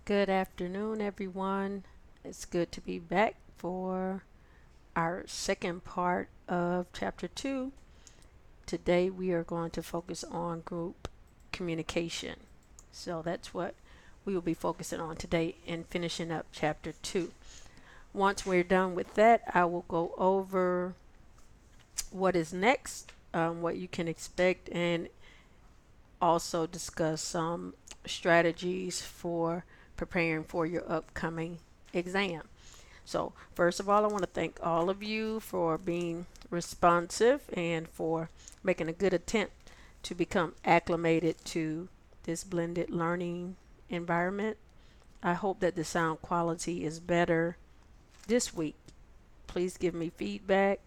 Good afternoon, everyone. It's good to be back for our second part of Chapter 2. Today, we are going to focus on group communication. So, that's what we will be focusing on today and finishing up Chapter 2. Once we're done with that, I will go over what is next, what you can expect, and also discuss some strategies for preparing for your upcoming exam. So, first of all, I want to thank all of you for being responsive and for making a good attempt to become acclimated to this blended learning environment. I hope that the sound quality is better this week. Please give me feedback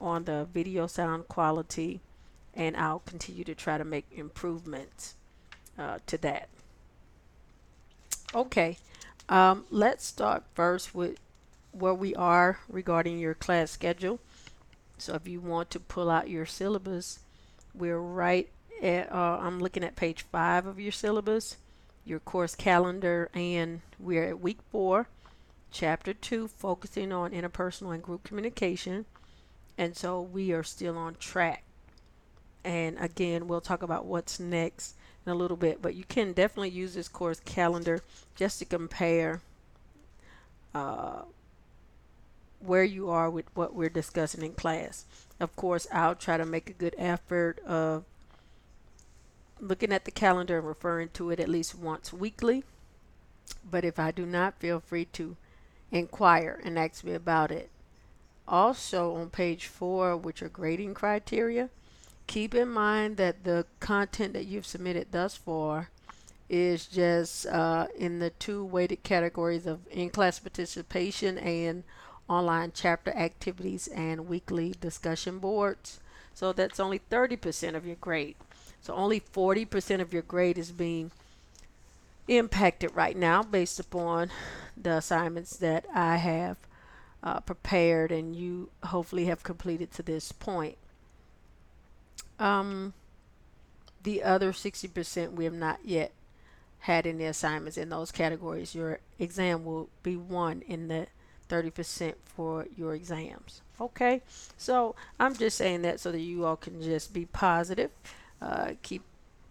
on the video sound quality, and I'll continue to try to make improvements to that. Okay, let's start first with where we are regarding your class schedule. So if you want to pull out your syllabus, we're right at, I'm looking at page 5 of your syllabus, your course calendar, and we're at week 4, chapter 2, focusing on interpersonal and group communication. And so we are still on track. And again, we'll talk about what's next in a little bit, but you can definitely use this course calendar just to compare uh, where you are with what we're discussing in class. Of course, I'll try to make a good effort of looking at the calendar and referring to it at least once weekly. But if I do not, feel free to inquire and ask me about it. Also, on page 4, which are grading criteria, keep in mind that the content that you've submitted thus far is just in the 2 weighted categories of in-class participation and online chapter activities and weekly discussion boards. So that's only 30% of your grade. So only 40% of your grade is being impacted right now based upon the assignments that I have prepared and you hopefully have completed to this point. Um, the other 60% we have not yet had any assignments in those categories. Your exam will be one in the 30% for your exams. Okay, so I'm just saying that so that you all can just be positive, keep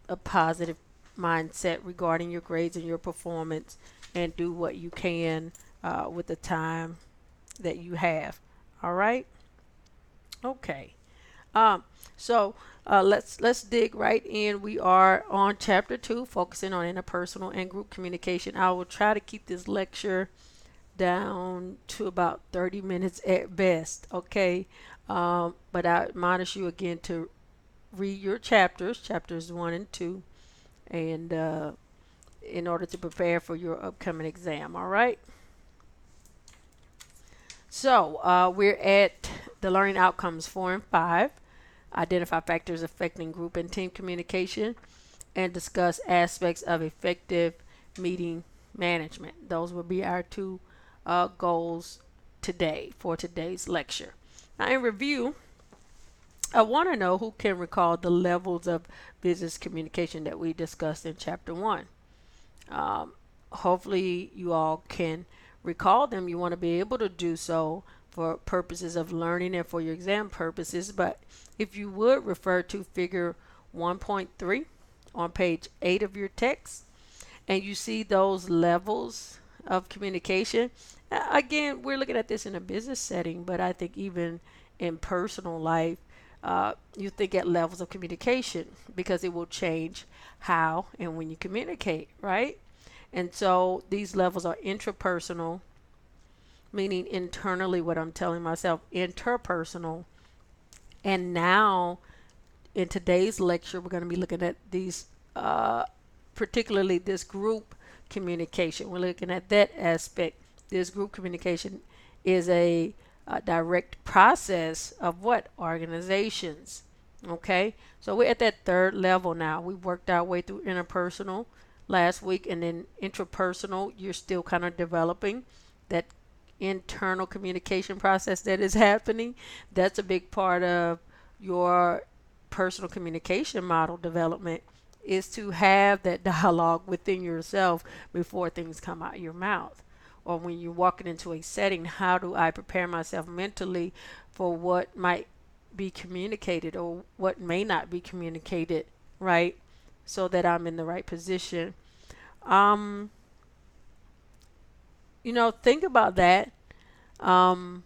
a positive mindset regarding your grades and your performance, and do what you can with the time that you have. All right. Okay. Um, so let's dig right in. We are on chapter 2, focusing on interpersonal and group communication. I will try to keep this lecture down to about 30 minutes at best. Okay, but I admonish you again to read your chapters 1 and 2, and in order to prepare for your upcoming exam. All right. So we're at the learning outcomes 4 and 5. Identify factors affecting group and team communication, and discuss aspects of effective meeting management. Those will be our 2 goals today for today's lecture. Now, in review, I want to know who can recall the levels of business communication that we discussed in chapter 1. Hopefully, you all can recall them. You want to be able to do so for purposes of learning and for your exam purposes. But if you would refer to figure 1.3 on page 8 of your text, and you see those levels of communication. Again, we're looking at this in a business setting, but I think even in personal life, you think at levels of communication because it will change how and when you communicate, right? And so these levels are intrapersonal, meaning internally what I'm telling myself, interpersonal. And now in today's lecture, we're going to be looking at these, particularly this group communication. We're looking at that aspect. This group communication is a direct process of what? Organizations. Okay, so we're at that 3rd level now. We worked our way through interpersonal last week, and then intrapersonal, you're still kind of developing that internal communication process that is happening. That's a big part of your personal communication model development is to have that dialogue within yourself before things come out your mouth. Or when you're walking into a setting, how do I prepare myself mentally for what might be communicated or what may not be communicated, right? So that I'm in the right position. Um, think about that. Um,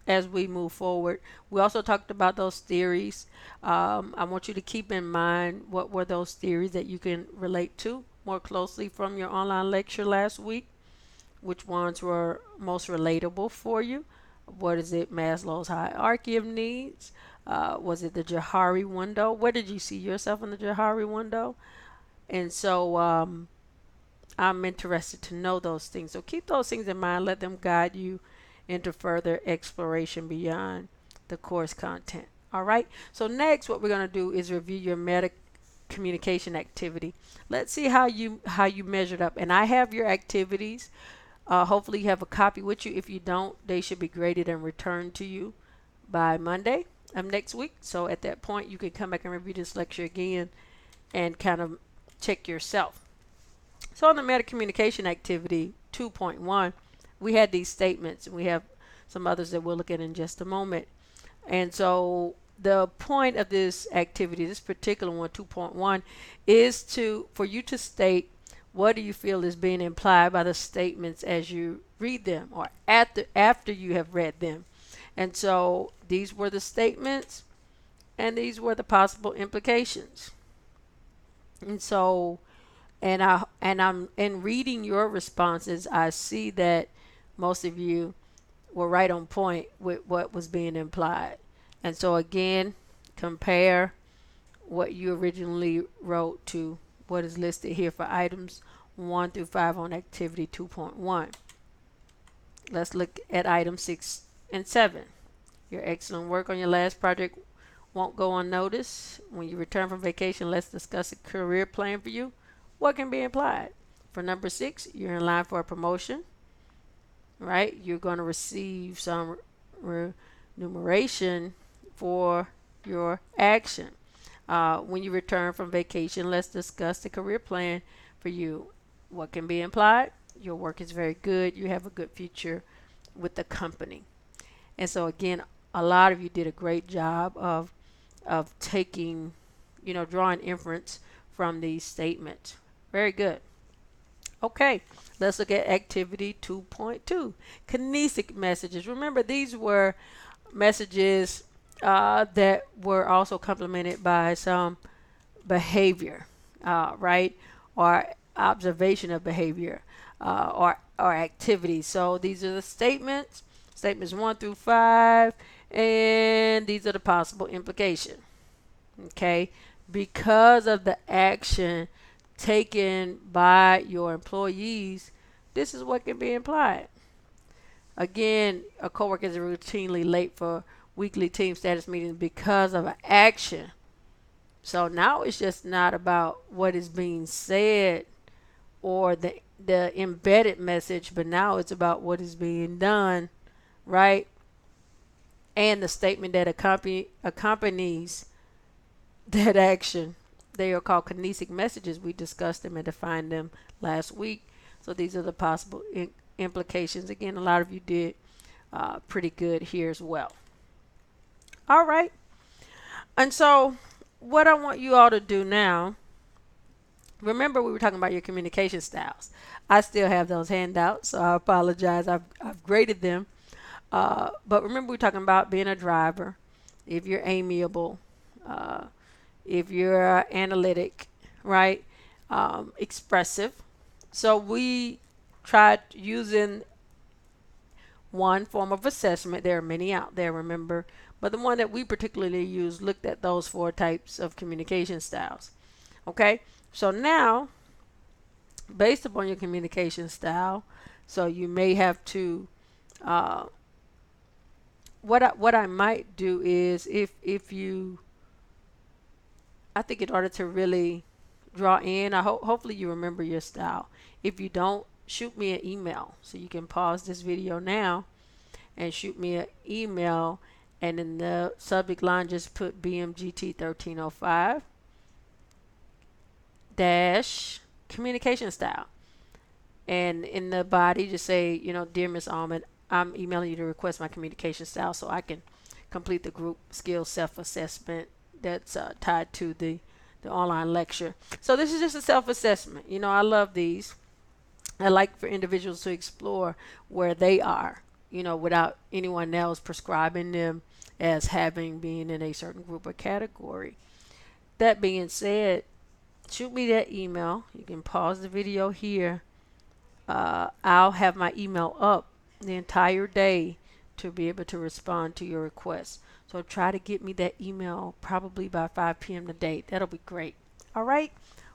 as we move forward. We also talked about those theories. I want you to keep in mind what were those theories that you can relate to more closely from your online lecture last week. Which ones were most relatable for you? What is it? Maslow's hierarchy of needs? Was it the Johari window? Where did you see yourself in the Johari window? And so I'm interested to know those things. So keep those things in mind. Let them guide you into further exploration beyond the course content. All right. So next, what we're going to do is review your meta communication activity. Let's see how you measured up. And I have your activities. Hopefully you have a copy with you. If you don't, they should be graded and returned to you by Monday of next week. So at that point, you can come back and review this lecture again and kind of check yourself. So on the metacommunication activity 2.1, we had these statements, and we have some others that we'll look at in just a moment. And so the point of this activity, this particular one, 2.1, is for you to state what do you feel is being implied by the statements as you read them or after you have read them. And so these were the statements and these were the possible implications. And so I'm in reading your responses, I see that most of you were right on point with what was being implied. And so again, compare what you originally wrote to what is listed here for items 1 through 5 on activity 2.1. Let's look at items 6 and 7. Your excellent work on your last project won't go unnoticed. When you return from vacation, let's discuss a career plan for you. What can be implied? For number 6, you're in line for a promotion, right? You're going to receive some remuneration for your action. When you return from vacation, let's discuss the career plan for you. What can be implied? Your work is very good. You have a good future with the company. And so again, a lot of you did a great job of taking, drawing inference from these statements. Very good. Okay, let's look at activity 2.2, Kinesic messages. Remember, these were messages that were also complemented by some behavior, right? Or observation of behavior or activities. So these are the statements 1 through 5, and these are the possible implications. Okay, because of the action taken by your employees, this is what can be implied. Again, a coworker is routinely late for weekly team status meetings because of an action. So now it's just not about what is being said or the embedded message, but now it's about what is being done, right? And the statement that accompanies that action. They are called Kinesic messages. We discussed them and defined them last week. So these are the possible implications. Again, a lot of you did pretty good here as well. All right. And so what I want you all to do now, remember we were talking about your communication styles. I still have those handouts, so I apologize. I've graded them. But remember we were talking about being a driver, if you're amiable, if you're analytic, right? Expressive. So we tried using one form of assessment. There are many out there, remember, but the one that we particularly used looked at those 4 types of communication styles. Okay, so now based upon your communication style, so you may have to what I might do is if you, I think in order to really draw in, hopefully you remember your style. If you don't, shoot me an email. So you can pause this video now and shoot me an email, and in the subject line just put BMGT 1305. dash communication style. And in the body, just say, dear Miss Allmon, I'm emailing you to request my communication style so I can complete the group skills self-assessment that's tied to the online lecture. So this is just a self-assessment. I love these. I like for individuals to explore where they are, without anyone else prescribing them as having been in a certain group or category. That being said, shoot me that email. You can pause the video here. I'll have my email up the entire day to be able to respond to your requests. So try to get me that email probably by 5 p.m. today. That'll be great. All right.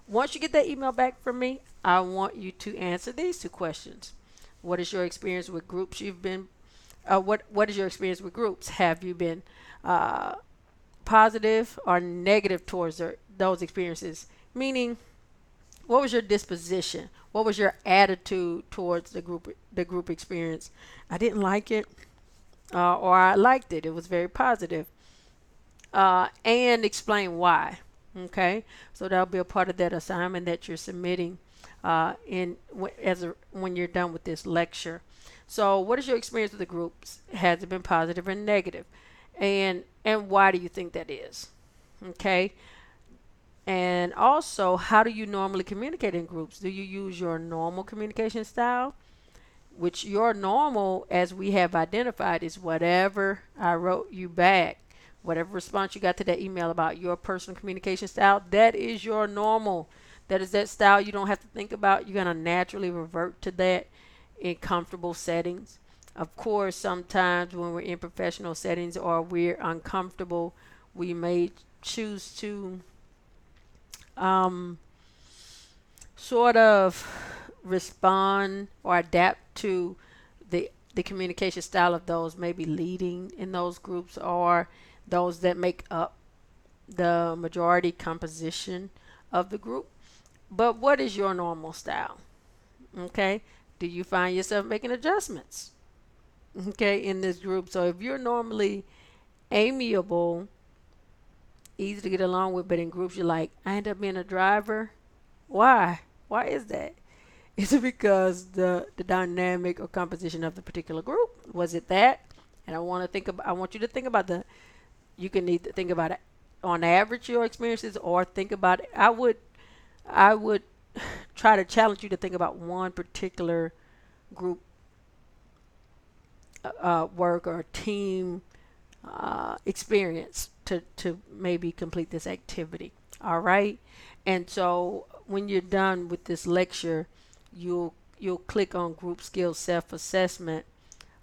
Once you get that email back from me, I want you to answer these two questions. What is your experience with groups you've been? What is your experience with groups? Have you been positive or negative towards those experiences? Meaning, what was your disposition? What was your attitude towards the group experience? I didn't like it, or I liked it. It was very positive, and explain why. Okay, so that'll be a part of that assignment that you're submitting when you're done with this lecture. So, what is your experience with the groups? Has it been positive or negative? And why do you think that is? Okay. And also, how do you normally communicate in groups? Do you use your normal communication style? Which your normal, as we have identified, is whatever I wrote you back. Whatever response you got to that email about your personal communication style, that is your normal. That is that style you don't have to think about. You're going to naturally revert to that in comfortable settings. Of course, sometimes when we're in professional settings or we're uncomfortable, we may choose to sort of respond or adapt to the communication style of those maybe leading in those groups or those that make up the majority composition of the group. But what is your normal style? Okay. Do you find yourself making adjustments? Okay, in this group. So if you're normally amiable, easy to get along with, but in groups you're like, I end up being a driver. Why? Why is that? Is it because the dynamic or composition of the particular group? Was it that? And I want you to think about you can either think about it on average your experiences or think about it. I would try to challenge you to think about one particular group work or team experience to maybe complete this activity. All right. And so when you're done with this lecture, you'll click on group skills self-assessment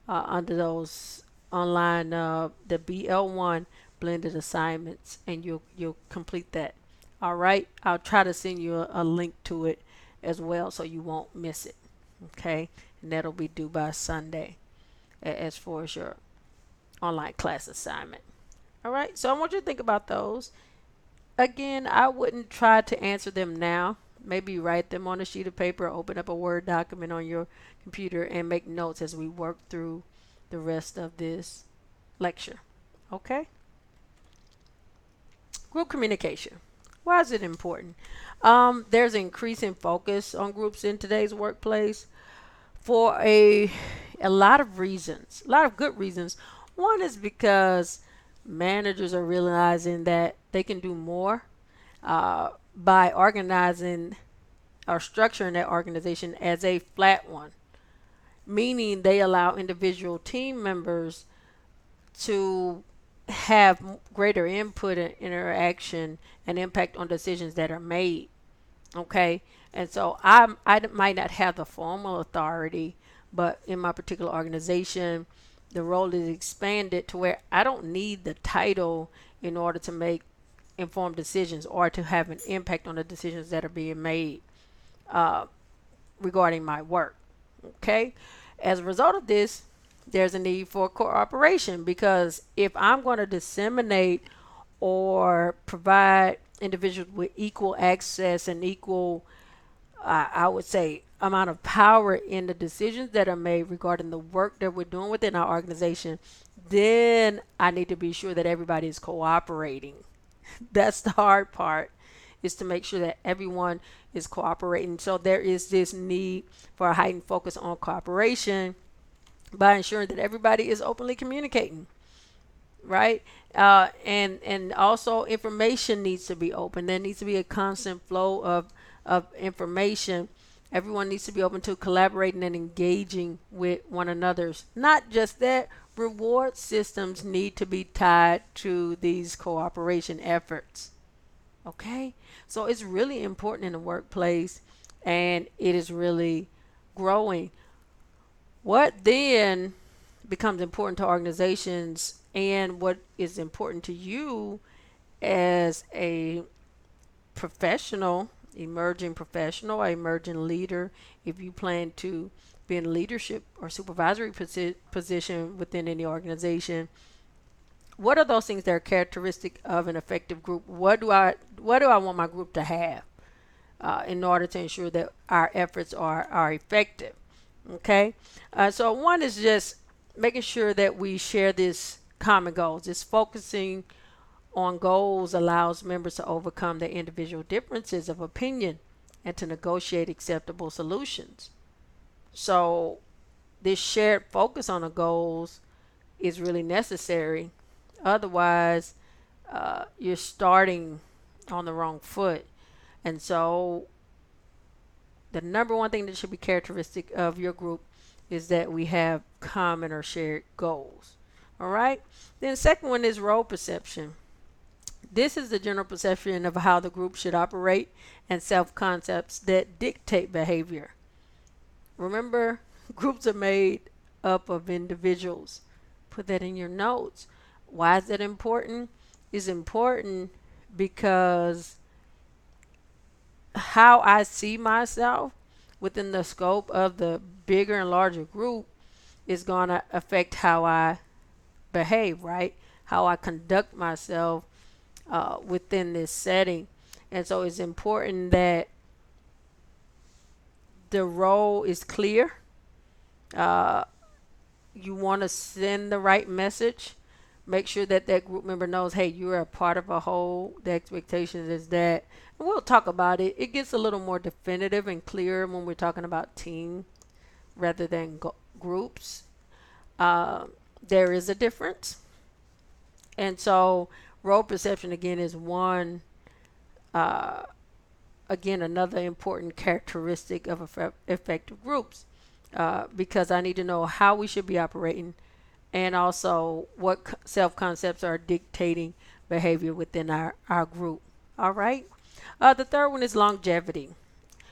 under those online the BL1 blended assignments, and you'll complete that. All right. I'll try to send you a link to it as well so you won't miss it. Okay. And that'll be due by Sunday as far as your online class assignment. All right. So I want you to think about those. Again, I wouldn't try to answer them now. Maybe write them on a sheet of paper, open up a Word document on your computer, and make notes as we work through the rest of this lecture. Okay? Group communication. Why is it important? There's increasing focus on groups in today's workplace for a lot of reasons, a lot of good reasons. One is because managers are realizing that they can do more by organizing or structuring that organization as a flat one, meaning they allow individual team members to have greater input and interaction and impact on decisions that are made. Okay. And so I might not have the formal authority, but in my particular organization, the role is expanded to where I don't need the title in order to make informed decisions or to have an impact on the decisions that are being made regarding my work. Okay. As a result of this, there's a need for cooperation, because if I'm going to disseminate or provide individuals with equal access and equal, I would say, amount of power in the decisions that are made regarding the work that we're doing within our organization, then I need to be sure that everybody is cooperating. That's the hard part, is to make sure that everyone is cooperating. So there is this need for a heightened focus on cooperation by ensuring that everybody is openly communicating, right? And also information needs to be open. There needs to be a constant flow of information. Everyone needs to be open to collaborating and engaging with one another's. Not just that, reward systems need to be tied to these cooperation efforts. Okay? So it's really important in the workplace, and it is really growing. What then becomes important to organizations, and what is important to you as a professional, emerging professional, or emerging leader, if you plan to be in leadership or supervisory position within any organization? What are those things that are characteristic of an effective group? What do I want my group to have in order to ensure that our efforts are effective? Okay, so one is just making sure that we share this common goals. This focusing on goals allows members to overcome their individual differences of opinion and to negotiate acceptable solutions. So this shared focus on the goals is really necessary. Otherwise, you're starting on the wrong foot. And so the number one thing that should be characteristic of your group is that we have common or shared goals. All right. Then the second one is role perception. This is the general perception of how the group should operate and self-concepts that dictate behavior. Remember, groups are made up of individuals. Put that in your notes. Why is that important? It's important because how I see myself within the scope of the bigger and larger group is going to affect how I behave, right? How I conduct myself within this setting. And so it's important that the role is clear. You want to send the right message. Make sure that that group member knows, hey, you're a part of a whole. The expectation is that, and we'll talk about it. It gets a little more definitive and clear when we're talking about team rather than groups. There is a difference. And so role perception, again, is one, again, another important characteristic of effective groups, because I need to know how we should be operating and also what self-concepts are dictating behavior within our group. All right. The third one is longevity.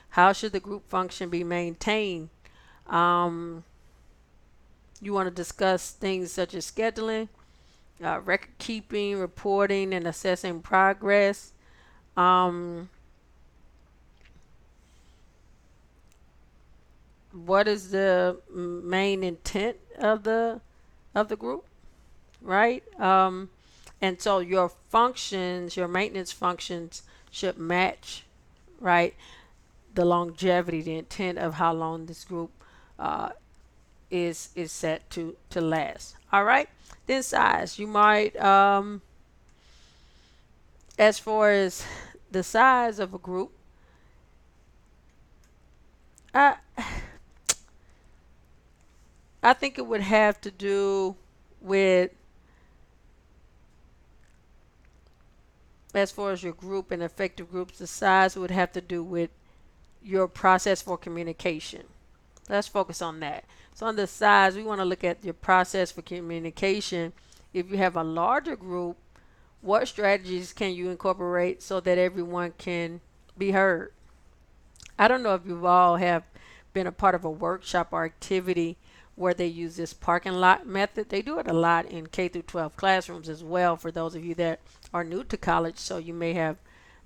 How should the group function be maintained? You want to discuss things such as scheduling, record keeping, reporting, and assessing progress. What is the main intent of the group, right? And so your functions, your maintenance functions should match, right? The longevity, the intent of how long this group is set to last. All right. Then size. You might, as far as the size of a group, I I think it would have to do with, as far as your group and effective groups, the size would have to do with your process for communication. Let's focus on that. So on the size, we want to look at your process for communication. If you have a larger group, what strategies can you incorporate so that everyone can be heard? I don't know if you all have been a part of a workshop or activity where they use this parking lot method. They do it a lot in K through 12 classrooms as well, for those of you that are new to college, so you may have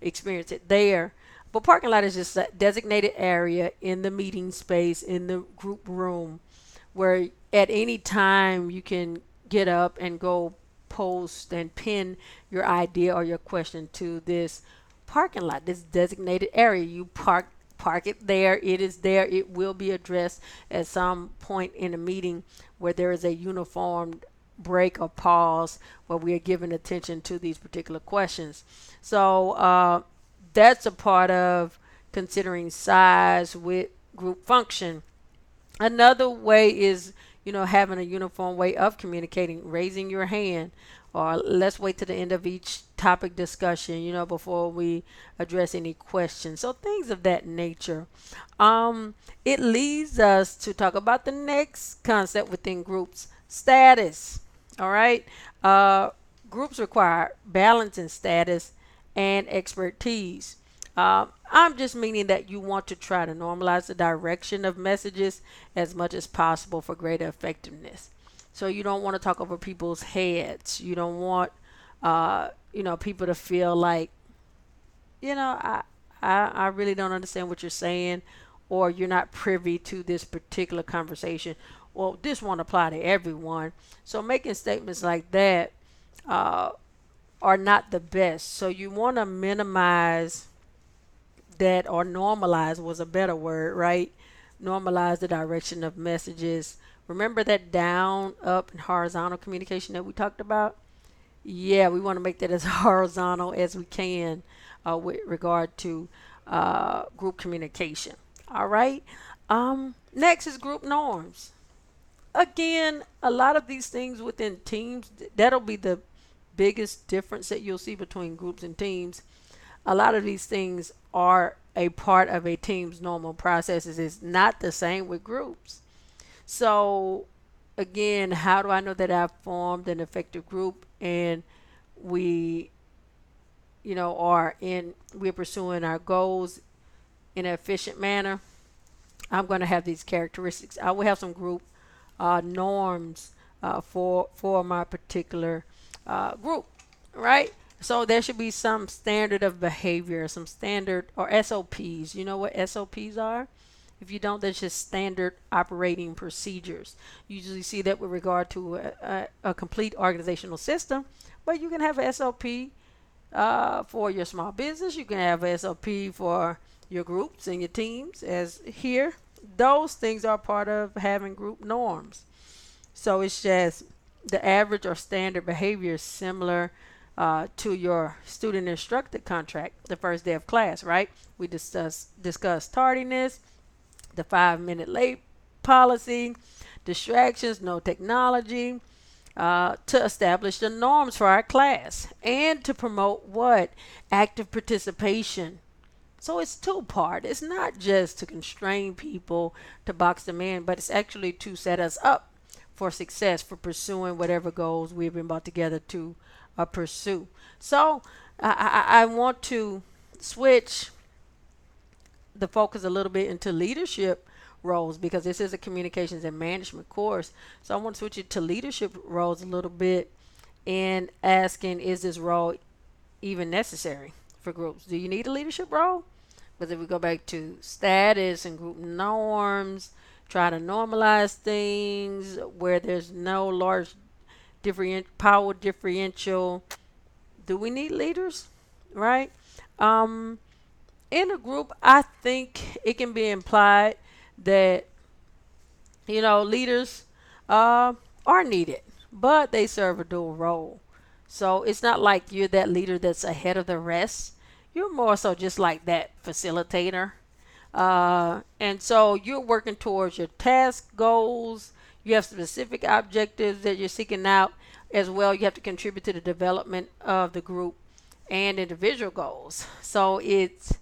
experienced it there. But parking lot is just a designated area in the meeting space, in the group room, where at any time you can get up and go post and pin your idea or your question to this parking lot, this designated area. You park it there. It is there. It will be addressed at some point in a meeting where there is a uniformed break or pause where we are giving attention to these particular questions. So that's a part of considering size with group function. Another way is, having a uniform way of communicating, raising your hand, or let's wait to the end of each topic discussion, before we address any questions. So things of that nature. Um, it leads us to talk about the next concept within groups, status. All right. Uh, Groups require balance in status and expertise. I'm just meaning that you want to try to normalize the direction of messages as much as possible for greater effectiveness. So you don't want to talk over people's heads. You don't want, people to feel like, I really don't understand what you're saying, or you're not privy to this particular conversation. Well, this won't apply to everyone. So making statements like that uh, are not the best. So you want to minimize that, or normalize was a better word, right? Normalize the direction of messages. Remember that down, up, and horizontal communication that we talked about? Yeah, we want to make that as horizontal as we can with regard to group communication. All right. Next is group norms. Again, a lot of these things within teams, that'll be the biggest difference that you'll see between groups and teams. A lot of these things are a part of a team's normal processes. It's not the same with groups. So again, how do I know that I've formed an effective group and we, we're pursuing our goals in an efficient manner? I'm going to have these characteristics. I will have some group norms for my particular group, right? So there should be some standard of behavior, some standard or SOPs. You know what SOPs are? If you don't, that's just standard operating procedures. You usually see that with regard to a complete organizational system, but you can have a SOP for your small business. You can have a SOP for your groups and your teams, as here. Those things are part of having group norms. So it's just the average or standard behavior is similar to your student instructor contract the first day of class, right? We discuss tardiness, the 5 minute late policy, distractions, no technology, to establish the norms for our class and to promote what? Active participation. So it's two-part. It's not just to constrain people to box them in, but it's actually to set us up for success for pursuing whatever goals we've been brought together to pursue. So I want to switch the focus a little bit into leadership roles, because this is a communications and management course. So I want to switch it to leadership roles a little bit and asking, is this role even necessary for groups? Do you need a leadership role? Because if we go back to status and group norms, try to normalize things where there's no large power differential. Do we need leaders? Right? Um, in a group, I think it can be implied that, leaders are needed, but they serve a dual role. So it's not like you're that leader that's ahead of the rest. You're more so just like that facilitator. And so you're working towards your task goals. You have specific objectives that you're seeking out as well. You have to contribute to the development of the group and individual goals. So it's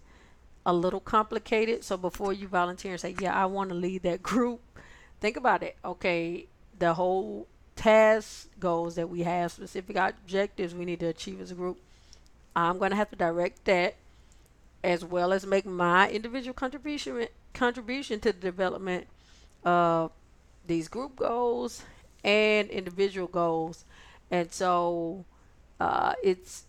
a little complicated. So before you volunteer and say, yeah, I want to lead that group, think about it. Okay, the whole task goals that we have, specific objectives we need to achieve as a group. I'm going to have to direct that, as well as make my individual contribution to the development of these group goals and individual goals. And so it's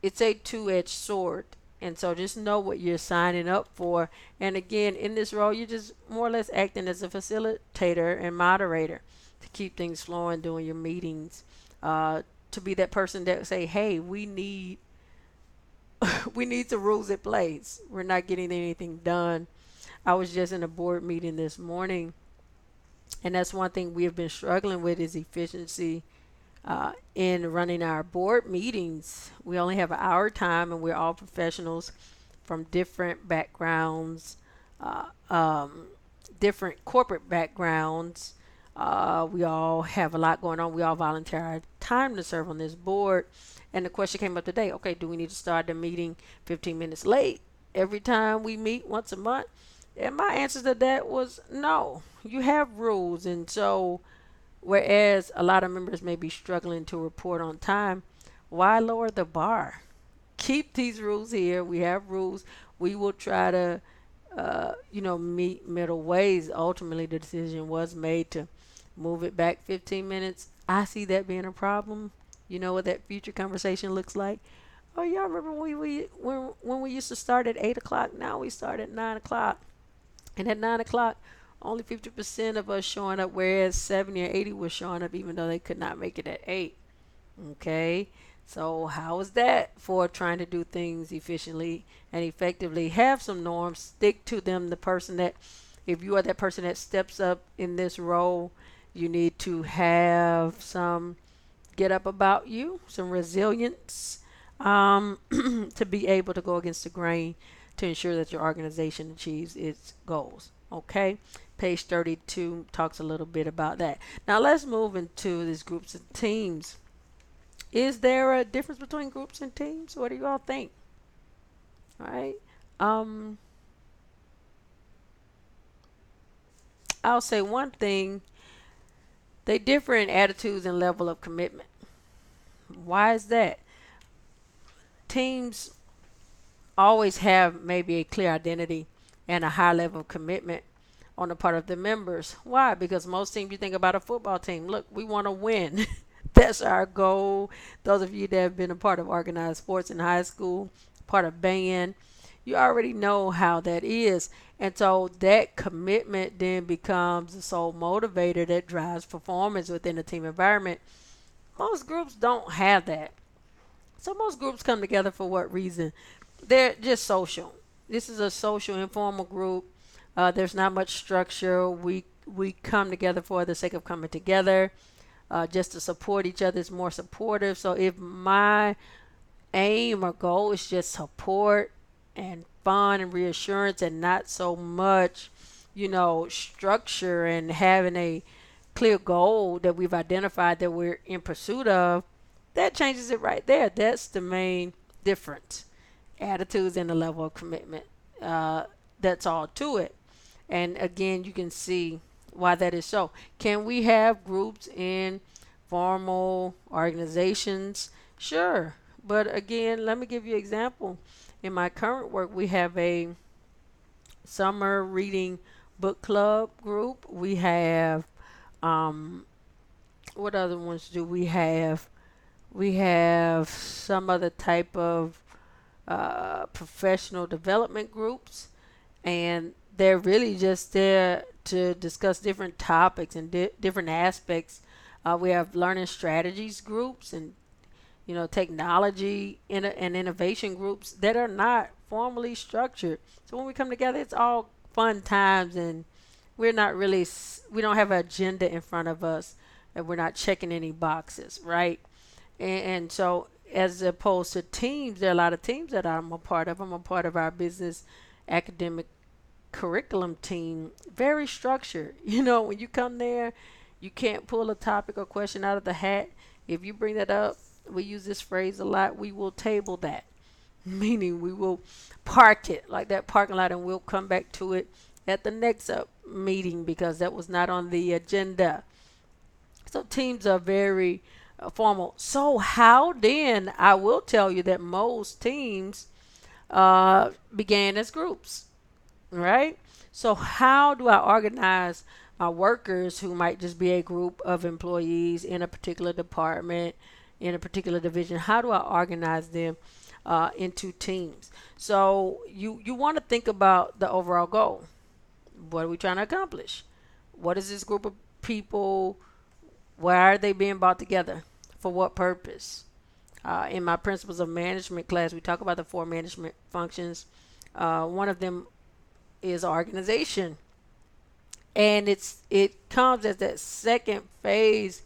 a two-edged sword. And so just know what you're signing up for. And again, in this role, you're just more or less acting as a facilitator and moderator to keep things flowing during your meetings. To be that person that say, hey, we need the rules in place. We're not getting anything done. I was just in a board meeting this morning, and that's one thing we have been struggling with is efficiency in running our board meetings. We only have an hour time, and we're all professionals from different backgrounds, different corporate backgrounds. We all have a lot going on. We all volunteer our time to serve on this board. And the question came up today, okay, do we need to start the meeting 15 minutes late every time we meet once a month? And my answer to that was no. You have rules. And so, whereas a lot of members may be struggling to report on time, why lower the bar? Keep these rules here. We have rules. We will try to, meet middle ways. Ultimately, the decision was made to move it back 15 minutes. I see that being a problem. You know what that future conversation looks like? Oh, y'all remember when we used to start at 8 o'clock? Now we start at 9 o'clock, and at 9 o'clock, only 50% of us showing up, whereas 70 or 80 was showing up, even though they could not make it at 8. Okay, so how is that for trying to do things efficiently and effectively? Have some norms, stick to them. The person that, if you are that person that steps up in this role, you need to have some get up about you, some resilience, to be able to go against the grain to ensure that your organization achieves its goals. Okay, page 32 talks a little bit about that. Now let's move into these groups and teams. Is there a difference between groups and teams? What do you all think? All right. Um, I'll say one thing. They differ in attitudes and level of commitment. Why is that? Teams always have maybe a clear identity and a high level of commitment on the part of the members. Why? Because most teams, you think about a football team, look, we want to win. That's our goal. Those of you that have been a part of organized sports in high school, part of band, you already know how that is. And so that commitment then becomes the sole motivator that drives performance within a team environment. Most groups don't have that. So most groups come together for what reason? They're just social. This is a social, informal group. There's not much structure. We come together for the sake of coming together, just to support each other. Is more supportive. So if my aim or goal is just support and fun and reassurance, and not so much, structure and having a clear goal that we've identified that we're in pursuit of, that changes it right there. That's the main difference. Attitudes and the level of commitment. That's all to it. And again, you can see why that is so. Can we have groups in formal organizations? Sure. But again, let me give you an example. In my current work, we have a summer reading book club group. We have, what other ones do we have? We have some other type of professional development groups, and they're really just there to discuss different topics and different aspects. We have learning strategies groups and technology and innovation groups that are not formally structured. So when we come together, it's all fun times, and we're not really we don't have an agenda in front of us, and we're not checking any boxes, right? And so as opposed to teams, there are a lot of teams that I'm a part of. I'm a part of our business academic curriculum team. Very structured. When you come there, you can't pull a topic or question out of the hat. If you bring that up, we use this phrase a lot, we will table that. Meaning we will park it like that parking lot, and we'll come back to it at the next meeting because that was not on the agenda. So teams are very formal. So how then, I will tell you that most teams began as groups, right? So how do I organize my workers who might just be a group of employees in a particular department, in a particular division? How do I organize them into teams? So you want to think about the overall goal. What are we trying to accomplish? What is this group of people? Why are they being brought together? For what purpose? In my principles of management class, we talk about the 4 management functions. One of them is organization, and it comes as that second phase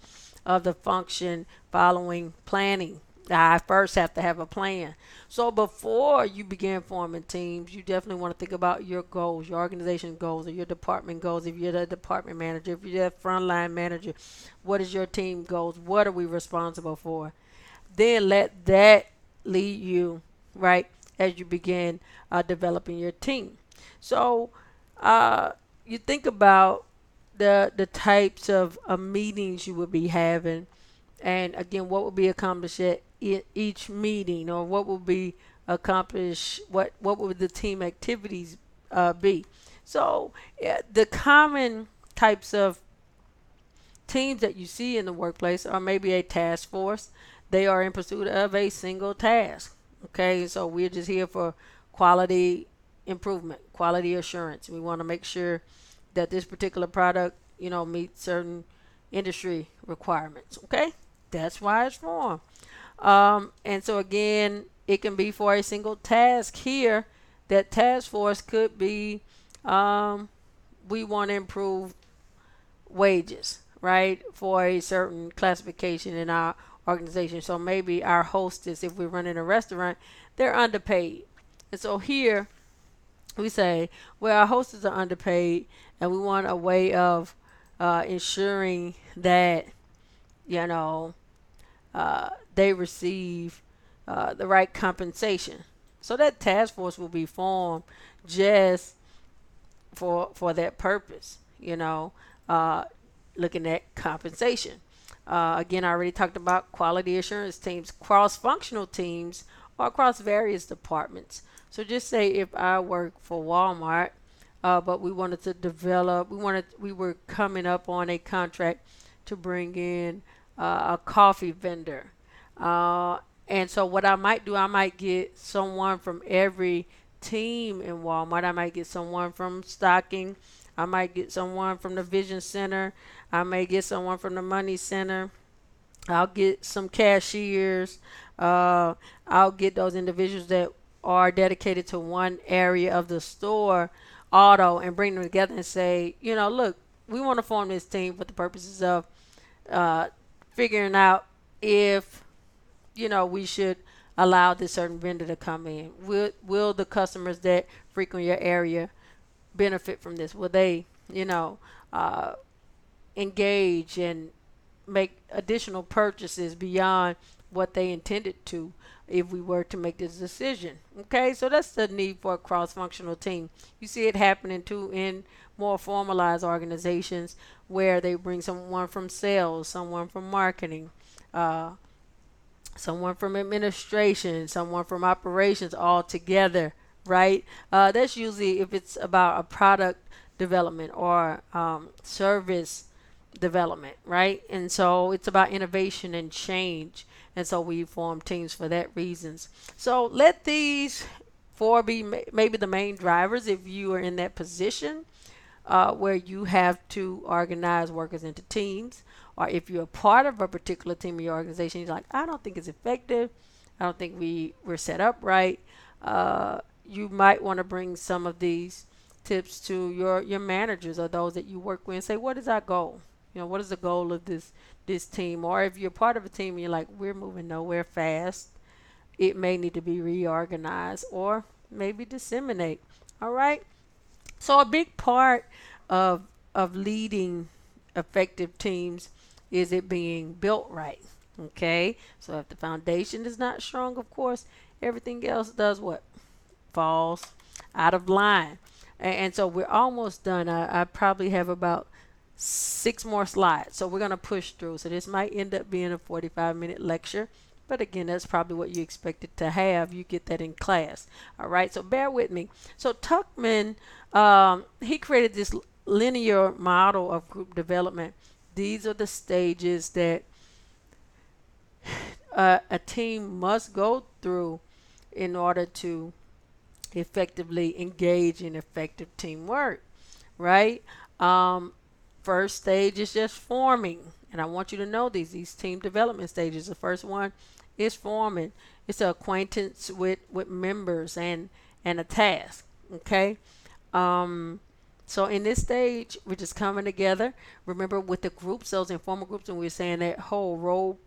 of the function following planning. I first have to have a plan. So before you begin forming teams, you definitely want to think about your goals, your organization goals, or your department goals. If you're the department manager, if you're the frontline manager, what is your team goals? What are we responsible for? Then let that lead you, right, as you begin developing your team. So uh, you think about the types of meetings you would be having, and again, what will be accomplished at each meeting, or what will be accomplished, what would the team activities be. So yeah, the common types of teams that you see in the workplace are maybe a task force. They are in pursuit of a single task. Okay, so we're just here for quality improvement, quality assurance. We want to make sure that this particular product, meets certain industry requirements. Okay, that's why it's formed. And so again, it can be for a single task here. That task force could be, we want to improve wages, right, for a certain classification in our organization. So maybe our hostess, if we're running a restaurant, they're underpaid. And so here we say, well, our hostess are underpaid, and we want a way of ensuring that, you know, they receive the right compensation. So that task force will be formed just for that purpose, uh, looking at compensation. Again, I already talked about quality assurance teams, cross-functional teams, or across various departments. So just say if I work for Walmart, but we wanted to develop, we were coming up on a contract to bring in a coffee vendor. Uh, and so what I might do, I might get someone from every team in Walmart. I might get someone from stocking. I might get someone from the vision center. I may get someone from the money center. I'll get some cashiers. Uh, I'll get those individuals that are dedicated to one area of the store, auto, and bring them together and say, look, we want to form this team for the purposes of uh, figuring out if we should allow this certain vendor to come in. Will the customers that frequent your area benefit from this? Will they, uh, engage and make additional purchases beyond what they intended to if we were to make this decision? Okay, so that's the need for a cross-functional team. You see it happening too in more formalized organizations where they bring someone from sales, someone from marketing, uh, someone from administration, someone from operations, all together, right? That's usually if it's about a product development or service development, right? And so it's about innovation and change. And so we form teams for that reasons. So let these four be maybe the main drivers if you are in that position where you have to organize workers into teams, or if you're a part of a particular team in your organization, you're like, I don't think it's effective. I don't think we're set up right. You might want to bring some of these tips to your managers or those that you work with and say, what is our goal? What is the goal of this team? Or if you're part of a team and you're like, we're moving nowhere fast, it may need to be reorganized or maybe disseminate. All right. So a big part of leading effective teams is it being built right. Okay. So if the foundation is not strong, of course, everything else does what? Falls out of line. And so we're almost done. I probably have about 6 more slides. So we're going to push through. So this might end up being a 45-minute lecture. But again, that's probably what you expected to have. You get that in class. All right. So bear with me. So Tuckman, he created this linear model of group development. These are the stages that a team must go through in order to effectively engage in effective teamwork, right? Um, First stage is just forming, and I want you to know these team development stages. The first one is forming. It's an acquaintance with members and a task. Okay. Um, so in this stage, we're just coming together. Remember with the groups, those informal groups, and we're saying that whole role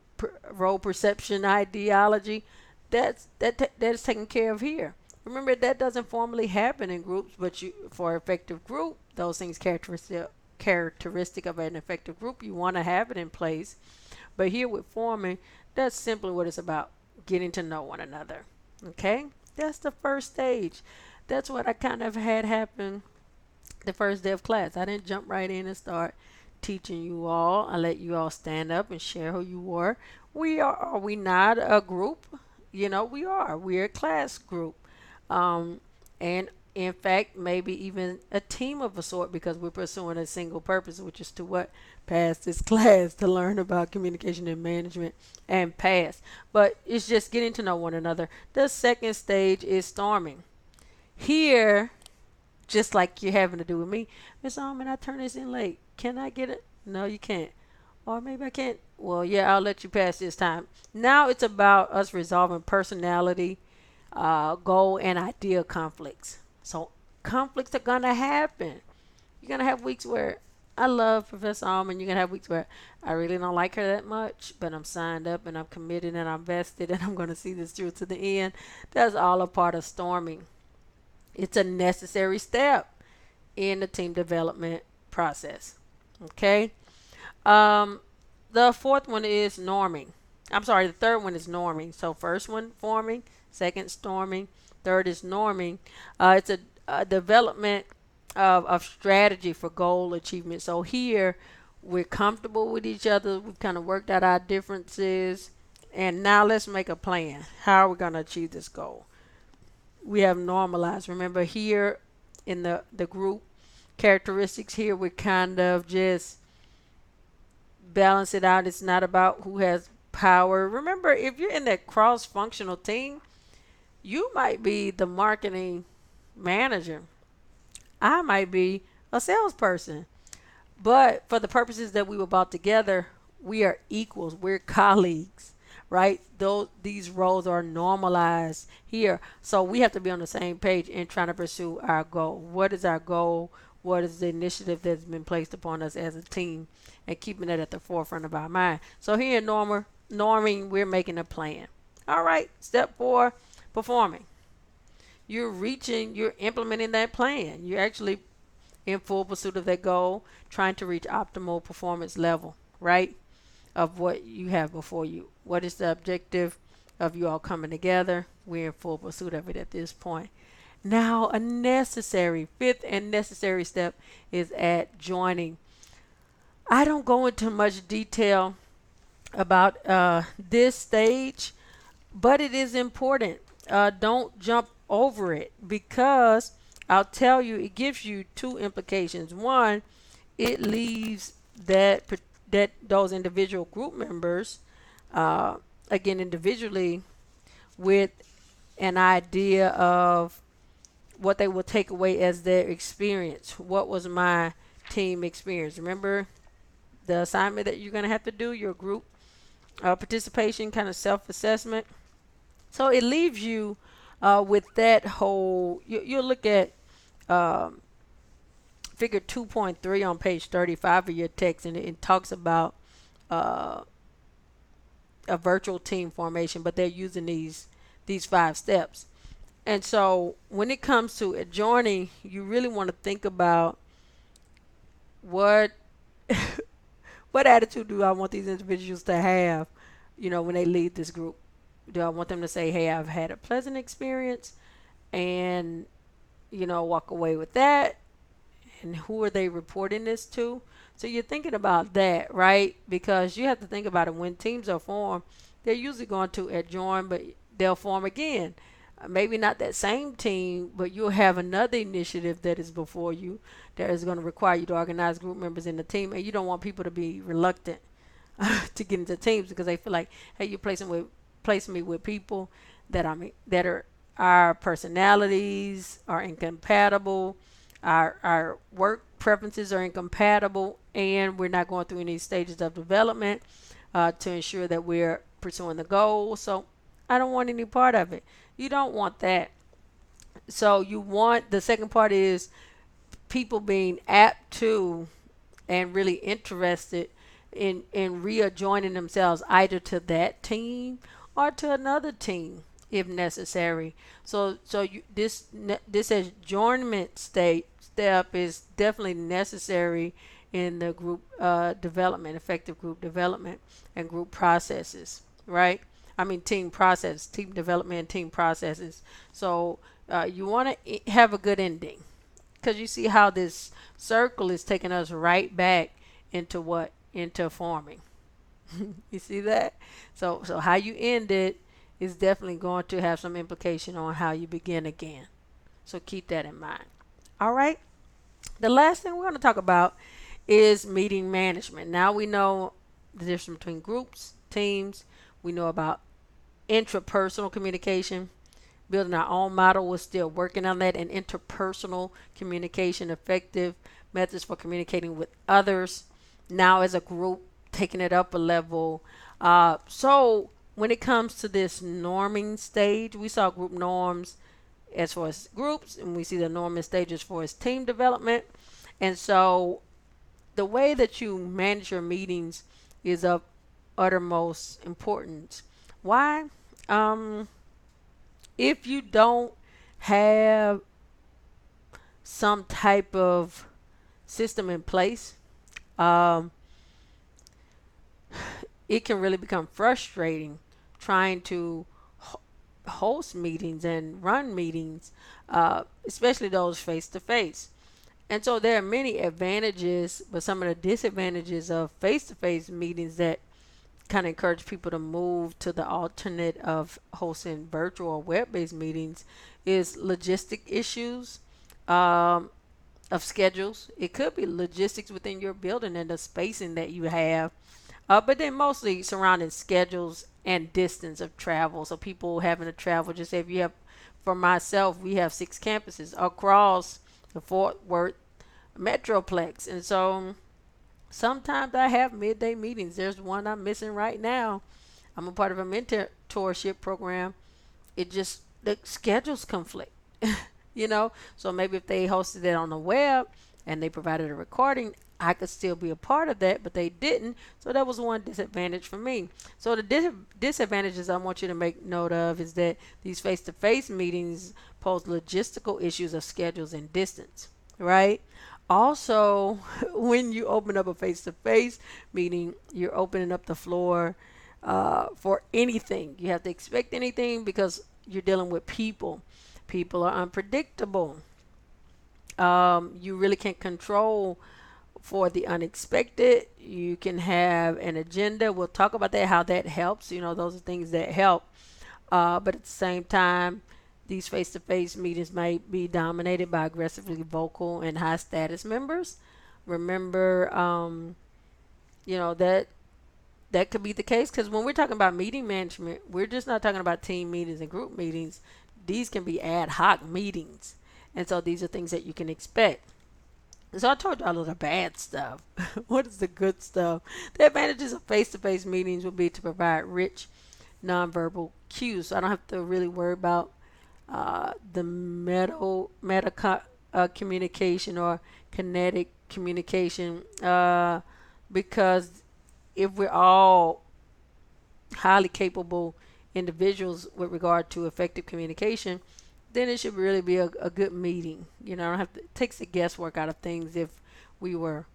role perception ideology, that's taken care of here. Remember, that doesn't formally happen in groups, but you, for effective group, those things characteristic of an effective group, you want to have it in place. But here with forming, that's simply what it's about, getting to know one another. Okay? That's the first stage. That's what I kind of had happen the first day of class. I didn't jump right in and start teaching you all. I let you all stand up and share who you were. Are we not a group? We are. We're a class group. Um, and in fact, maybe even a team of a sort, because we're pursuing a single purpose, which is to what? Pass this class, to learn about communication and management and pass. But it's just getting to know one another. The second stage is storming. Here, just like you're having to do with me, Miss Almond, I turned this in late. Can I get it? No, you can't. Or maybe I can't. Well, yeah, I'll let you pass this time. Now it's about us resolving personality, goal, and idea conflicts. So conflicts are gonna happen. You're gonna have weeks where I love Professor Almond. You're gonna have weeks where I really don't like her that much, but I'm signed up and I'm committed and I'm vested and I'm gonna see this through to the end. That's all a part of storming. It's a necessary step in the team development process. Okay. Um, the fourth one is norming. I'm sorry, the third one is norming. So first one, forming; second, storming; third is norming. It's a development of strategy for goal achievement. So here we're comfortable with each other. We've kind of worked out our differences, and now let's make a plan. How are we going to achieve this goal? We have normalized. Remember, here in the group characteristics, here we kind of just balance it out. It's not about who has power. Remember, if you're in that cross-functional team, you might be the marketing manager. I might be a salesperson. But for the purposes that we were brought together, we are equals. We're colleagues, right? These roles are normalized here. So we have to be on the same page in trying to pursue our goal. What is our goal? What is the initiative that's been placed upon us as a team, and keeping that at the forefront of our mind. So here in norming, we're making a plan. All right, step 4, performing. You're implementing that plan. You're actually in full pursuit of that goal, trying to reach optimal performance level, right? Of what you have before you. What is the objective of you all coming together? We're in full pursuit of it at this point. Now, fifth and necessary step is at joining. I don't go into much detail about this stage, but it is important. Don't jump over it, because I'll tell you, it gives you two implications. One, it leaves that those individual group members, again individually, with an idea of what they will take away as their experience. What was my team experience? Remember the assignment that you're going to have to do, your group participation, kind of self-assessment. So it leaves you with that whole, you'll look at figure 2.3 on page 35 of your text, and it talks about uh, a virtual team formation, but they're using these 5 steps. And so when it comes to adjoining, you really want to think about what what attitude do I want these individuals to have, when they lead this group. Do I want them to say, hey, I've had a pleasant experience, and, walk away with that? And who are they reporting this to? So you're thinking about that, right? Because you have to think about it. When teams are formed, they're usually going to adjoin, but they'll form again. Maybe not that same team, but you'll have another initiative that is before you that is going to require you to organize group members in the team, and you don't want people to be reluctant to get into teams, because they feel like, hey, you're placing me with people that are our personalities are incompatible, our work preferences are incompatible, and we're not going through any stages of development to ensure that we're pursuing the goal. So I don't want any part of it. You don't want that. So the second part is people being apt to and really interested in readjoining themselves either to that team or to another team if necessary. This adjournment step is definitely necessary in the group development, effective group development and group processes, right? I mean team development and team processes. So you want to have a good ending, because you see how this circle is taking us right back into what? Into farming. You see that? So how you end it is definitely going to have some implication on how you begin again. So keep that in mind. All right. The last thing we're going to talk about is meeting management. Now we know the difference between groups, teams. We know about intrapersonal communication, building our own model. We're still working on that. And interpersonal communication, effective methods for communicating with others. Now, as a group, taking it up a level. So, when it comes to this norming stage, we saw group norms as far as groups, and we see the norming stage as far as team development. And so, the way that you manage your meetings is of uttermost importance. Why? Um, if you don't have some type of system in place, um, it can really become frustrating trying to host meetings and run meetings, especially those face to face. And so there are many advantages, but some of the disadvantages of face to face meetings that kind of encourage people to move to the alternate of hosting virtual or web-based meetings is logistic issues, um, of schedules. It could be logistics within your building and the spacing that you have, but then mostly surrounding schedules and distance of travel. So people having to travel, just say if you have, for myself, we have 6 campuses across the Fort Worth Metroplex. And so sometimes I have midday meetings. There's one I'm missing right now. I'm a part of a mentorship program. It just, the schedules conflict, you know. So maybe if they hosted it on the web and they provided a recording, I could still be a part of that, but they didn't. So that was one disadvantage for me. So the disadvantages I want you to make note of is that these face-to-face meetings pose logistical issues of schedules and distance, right? Also, when you open up a face-to-face meeting, you're opening up the floor for anything. You have to expect anything because you're dealing with people. People are unpredictable. You really can't control for the unexpected. You can have an agenda. We'll talk about that, how that helps. You know, those are things that help. But at the same time, these face to face meetings might be dominated by aggressively vocal and high status members. Remember, you know, that could be the case, because when we're talking about meeting management, we're just not talking about team meetings and group meetings. These can be ad hoc meetings. And so these are things that you can expect. So I told you all of the bad stuff. What is the good stuff? The advantages of face-to-face meetings would be to provide rich nonverbal cues. So I don't have to really worry about the communication or kinetic communication, because if we're all highly capable individuals with regard to effective communication, then it should really be a good meeting. You know, I don't have to, it takes the guesswork out of things if we were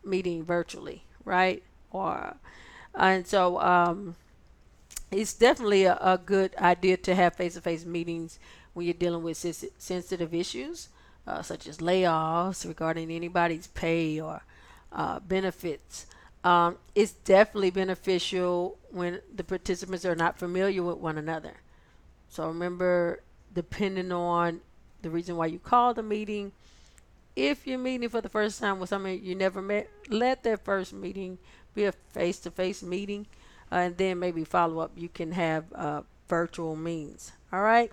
meeting virtually, right? Or and so it's definitely a good idea to have face-to-face meetings when you're dealing with sensitive issues, such as layoffs regarding anybody's pay or benefits. It's definitely beneficial when the participants are not familiar with one another. So remember, depending on the reason why you call the meeting, if you're meeting for the first time with someone you never met, let that first meeting be a face-to-face meeting, and then maybe follow up. You can have virtual meetings. All right.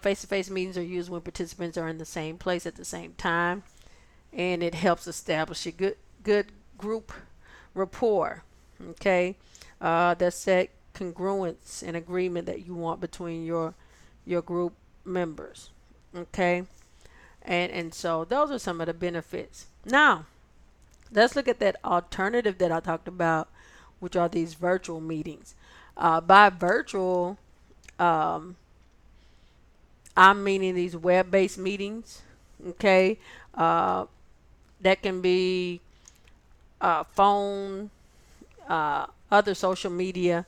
Face-to-face meetings are used when participants are in the same place at the same time, and it helps establish a good group rapport. Okay. That's that congruence and agreement that you want between your group members. Okay. And so those are some of the benefits. Now, Let's look at that alternative that I talked about, which are these virtual meetings. By virtual, um, I'm meaning these web-based meetings. Okay, uh, that can be phone, other social media.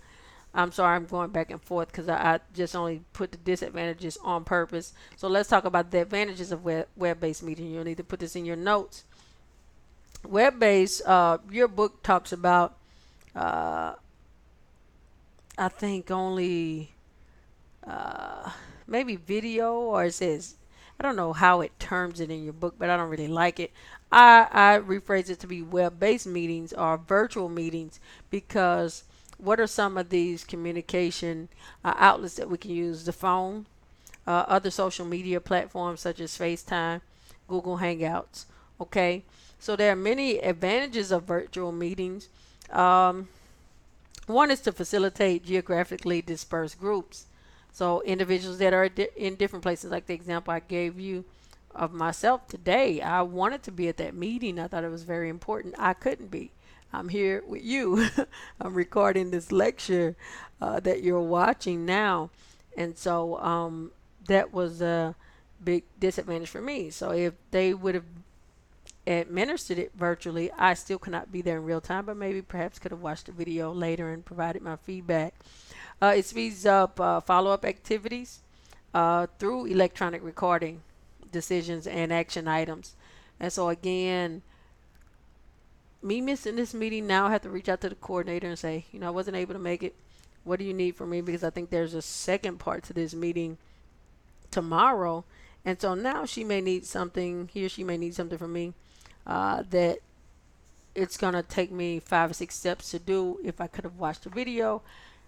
I'm sorry, I'm going back and forth because I just only put the disadvantages on purpose. So let's talk about the advantages of web-based meeting. You'll need to put this in your notes. Web-based, your book talks about, uh, I think only maybe video, or it says, I don't know how it terms it in your book, but I don't really like it. I rephrase it to be web-based meetings or virtual meetings because what are some of these communication outlets that we can use? The phone, other social media platforms such as FaceTime, Google Hangouts. Okay, so there are many advantages of virtual meetings. Um, One is to facilitate geographically dispersed groups. So individuals that are in different places, like the example I gave you of myself today, I wanted to be at that meeting. I thought it was very important. I couldn't be. I'm here with you. I'm recording this lecture that you're watching now. And so that was a big disadvantage for me. So if they would have administered it virtually, I still could not be there in real time, but maybe perhaps could have watched the video later and provided my feedback. It speeds up follow-up activities through electronic recording decisions and action items. And so again, me missing this meeting, now I have to reach out to the coordinator and say, I wasn't able to make it. What do you need from me? Because I think there's a second part to this meeting tomorrow. And so now she may need something, he or she may need something from me that it's going to take me 5 or 6 steps to do. If I could have watched the video,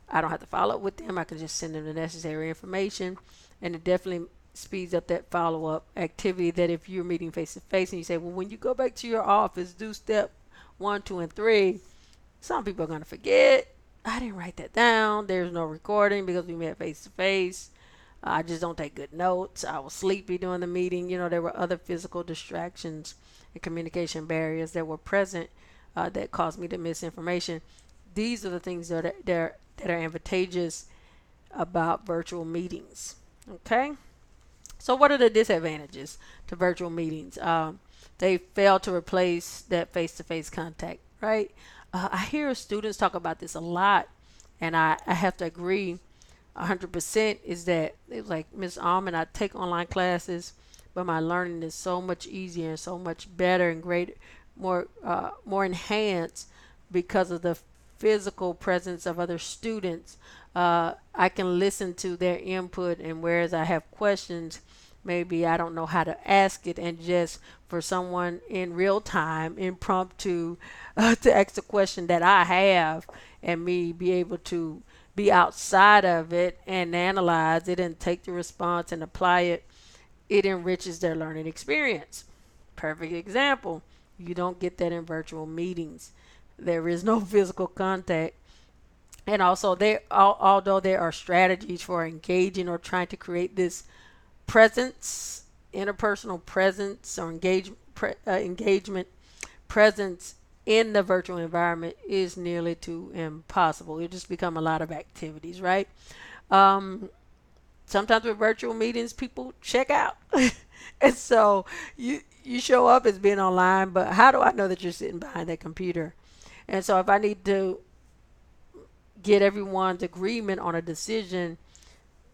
I don't have to follow up with them. I can just send them the necessary information. And it definitely speeds up that follow-up activity that if you're meeting face to face and you say, well, when you go back to your office, do step 1, 2, and 3. Some people are going to forget. I didn't write that down. There's no recording because we met face to face. I just don't take good notes. I was sleepy during the meeting. There were other physical distractions and communication barriers that were present that caused me to miss information. These are the things that are advantageous about virtual meetings. Okay. So what are the disadvantages to virtual meetings? They fail to replace that face-to-face contact, right? I hear students talk about this a lot, and I have to agree 100% is that it was like, Miss Almond, I take online classes, but my learning is so much easier and so much better and greater, more enhanced because of the physical presence of other students. I can listen to their input, and whereas I have questions, maybe I don't know how to ask it, and just for someone in real time, impromptu, to ask a question that I have, and me be able to be outside of it and analyze it and take the response and apply it, it enriches their learning experience. Perfect example. You don't get that in virtual meetings. There is no physical contact. And also, although there are strategies for engaging or trying to create this presence, interpersonal presence, or engagement presence in the virtual environment is nearly too impossible. It just become a lot of activities, right? Um, Sometimes with virtual meetings, people check out, and so you show up as being online, but how do I know that you're sitting behind that computer? And so if I need to get everyone's agreement on a decision,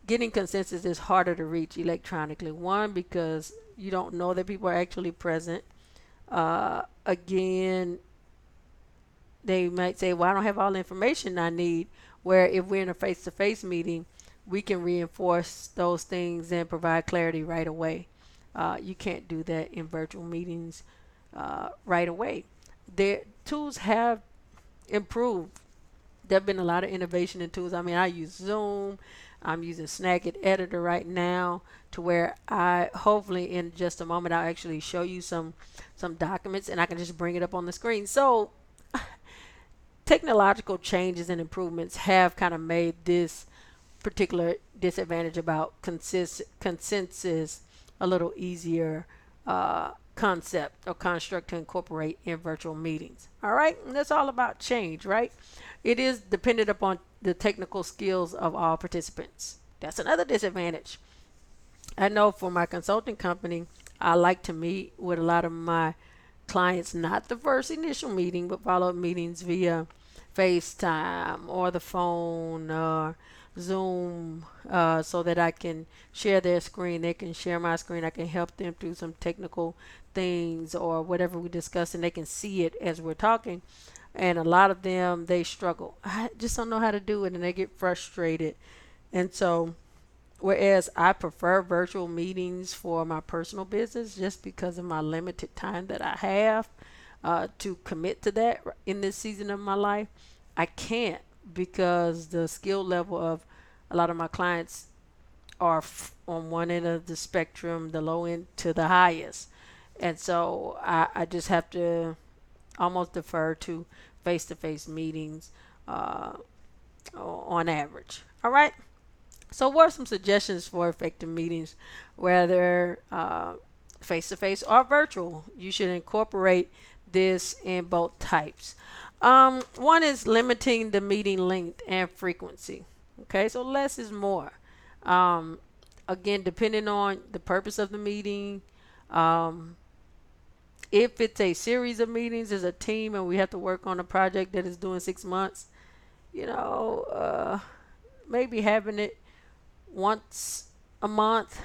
getting consensus is harder to reach electronically. One, because you don't know that people are actually present. Again, they might say, well, I don't have all the information I need. Where if we're in a face-to-face meeting, we can reinforce those things and provide clarity right away. You can't do that in virtual meetings right away. Their tools have improved. There have been a lot of innovation in tools. I mean, I use Zoom. I'm using Snagit Editor right now, to where I hopefully in just a moment I'll actually show you some documents, and I can just bring it up on the screen. So technological changes and improvements have kind of made this particular disadvantage about consensus a little easier concept or construct to incorporate in virtual meetings. All right, and that's all about change, right? It is dependent upon the technical skills of all participants. That's another disadvantage. I know for my consulting company, I like to meet with a lot of my clients, not the first initial meeting, but follow up meetings via FaceTime or the phone or Zoom, so that I can share their screen. They can share my screen. I can help them through some technical things or whatever we discuss, and they can see it as we're talking. And a lot of them, they struggle. I just don't know how to do it, and they get frustrated. And so, whereas I prefer virtual meetings for my personal business just because of my limited time that I have to commit to that in this season of my life, I can't because the skill level of a lot of my clients are on one end of the spectrum, the low end to the highest. And so I just have to almost defer to face to face meetings uh, on average. All right. So, what are some suggestions for effective meetings, whether face to face or virtual? You should incorporate this in both types. One is limiting the meeting length and frequency. Okay, so less is more. Um, Again, depending on the purpose of the meeting, um, if it's a series of meetings as a team and we have to work on a project that is doing 6 months, you know, maybe having it once a month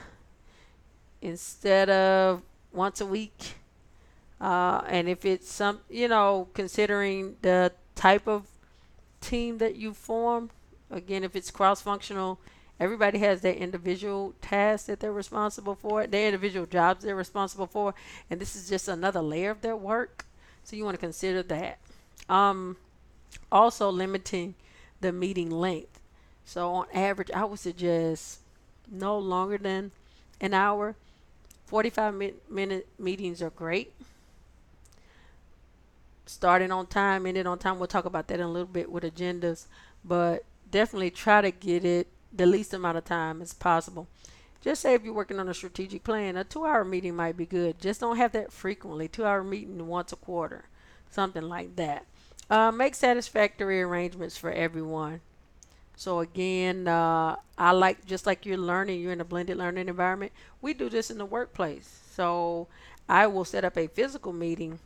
instead of once a week. And if it's considering the type of team that you form, again, if it's cross functional, everybody has their individual tasks that they're responsible for, their individual jobs they're responsible for, and this is just another layer of their work. So you want to consider that. Um, Also, limiting the meeting length. So on average, I would suggest no longer than an hour. 45-minute meetings are great. Starting on time, ending on time. We'll talk about that in a little bit with agendas, but definitely try to get it the least amount of time as possible. Just say if you're working on a strategic plan, a 2 hour meeting might be good. Just don't have that frequently. 2 hour meeting once a quarter, something like that. Make satisfactory arrangements for everyone. So again, I like, just like you're learning, you're in a blended learning environment. We do this in the workplace. So I will set up a physical meeting.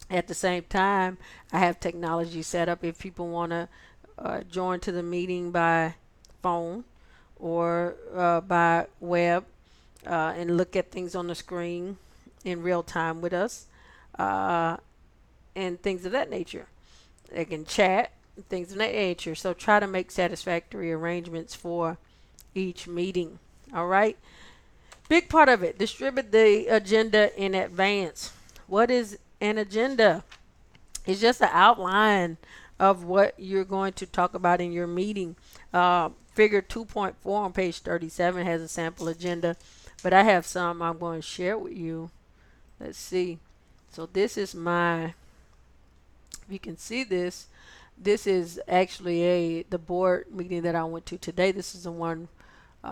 At the same time, I have technology set up if people want to join to the meeting by phone or by web, and look at things on the screen in real time with us, uh, and things of that nature. They can chat, things of that nature. So try to make satisfactory arrangements for each meeting. All right. Big part of it, distribute the agenda in advance. What is an agenda? It's just an outline of what you're going to talk about in your meeting. Figure 2.4 on page 37 has a sample agenda, but I have some I'm going to share with you. Let's see. So this is my, if you can see this, this is actually the board meeting that I went to today. This is the one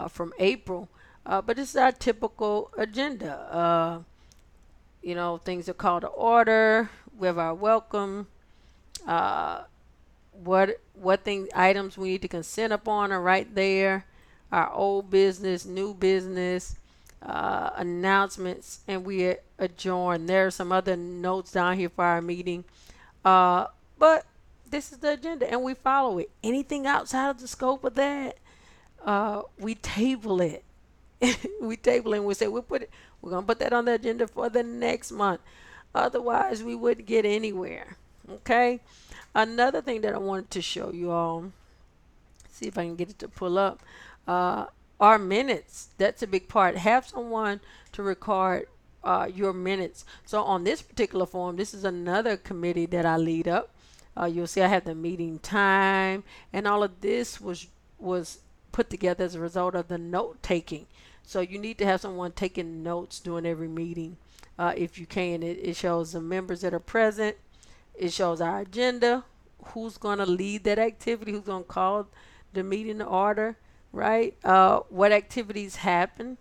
from April, but it's our typical agenda. Things are called to order. We have our welcome. Uh, what thing items we need to consent upon are right there. Our old business, new business, announcements, and we adjourn. There are some other notes down here for our meeting. But this is the agenda, and we follow it. Anything outside of the scope of that, we table it. We table it and we say we're gonna put that on the agenda for the next month. Otherwise, we wouldn't get anywhere. Okay. Another thing that I wanted to show you all, see if I can get it to pull up, are minutes. That's a big part. Have someone to record your minutes. So on this particular form, this is another committee that I lead up. You'll see I have the meeting time, and all of this was put together as a result of the note taking. So you need to have someone taking notes during every meeting, if you can. It shows the members that are present. It shows our agenda, who's going to lead that activity, who's going to call the meeting to order, right? What activities happen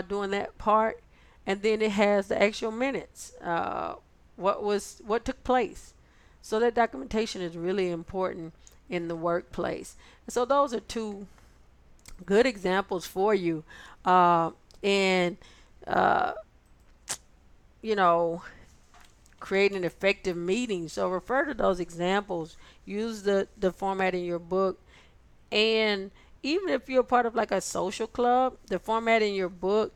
during that part. and then it has the actual minutes, what took place. So that documentation is really important in the workplace. And so those are two good examples for you. And uh, you know, creating effective meetings. So refer to those examples. Use the format in your book. And even if you're part of like a social club, the format in your book,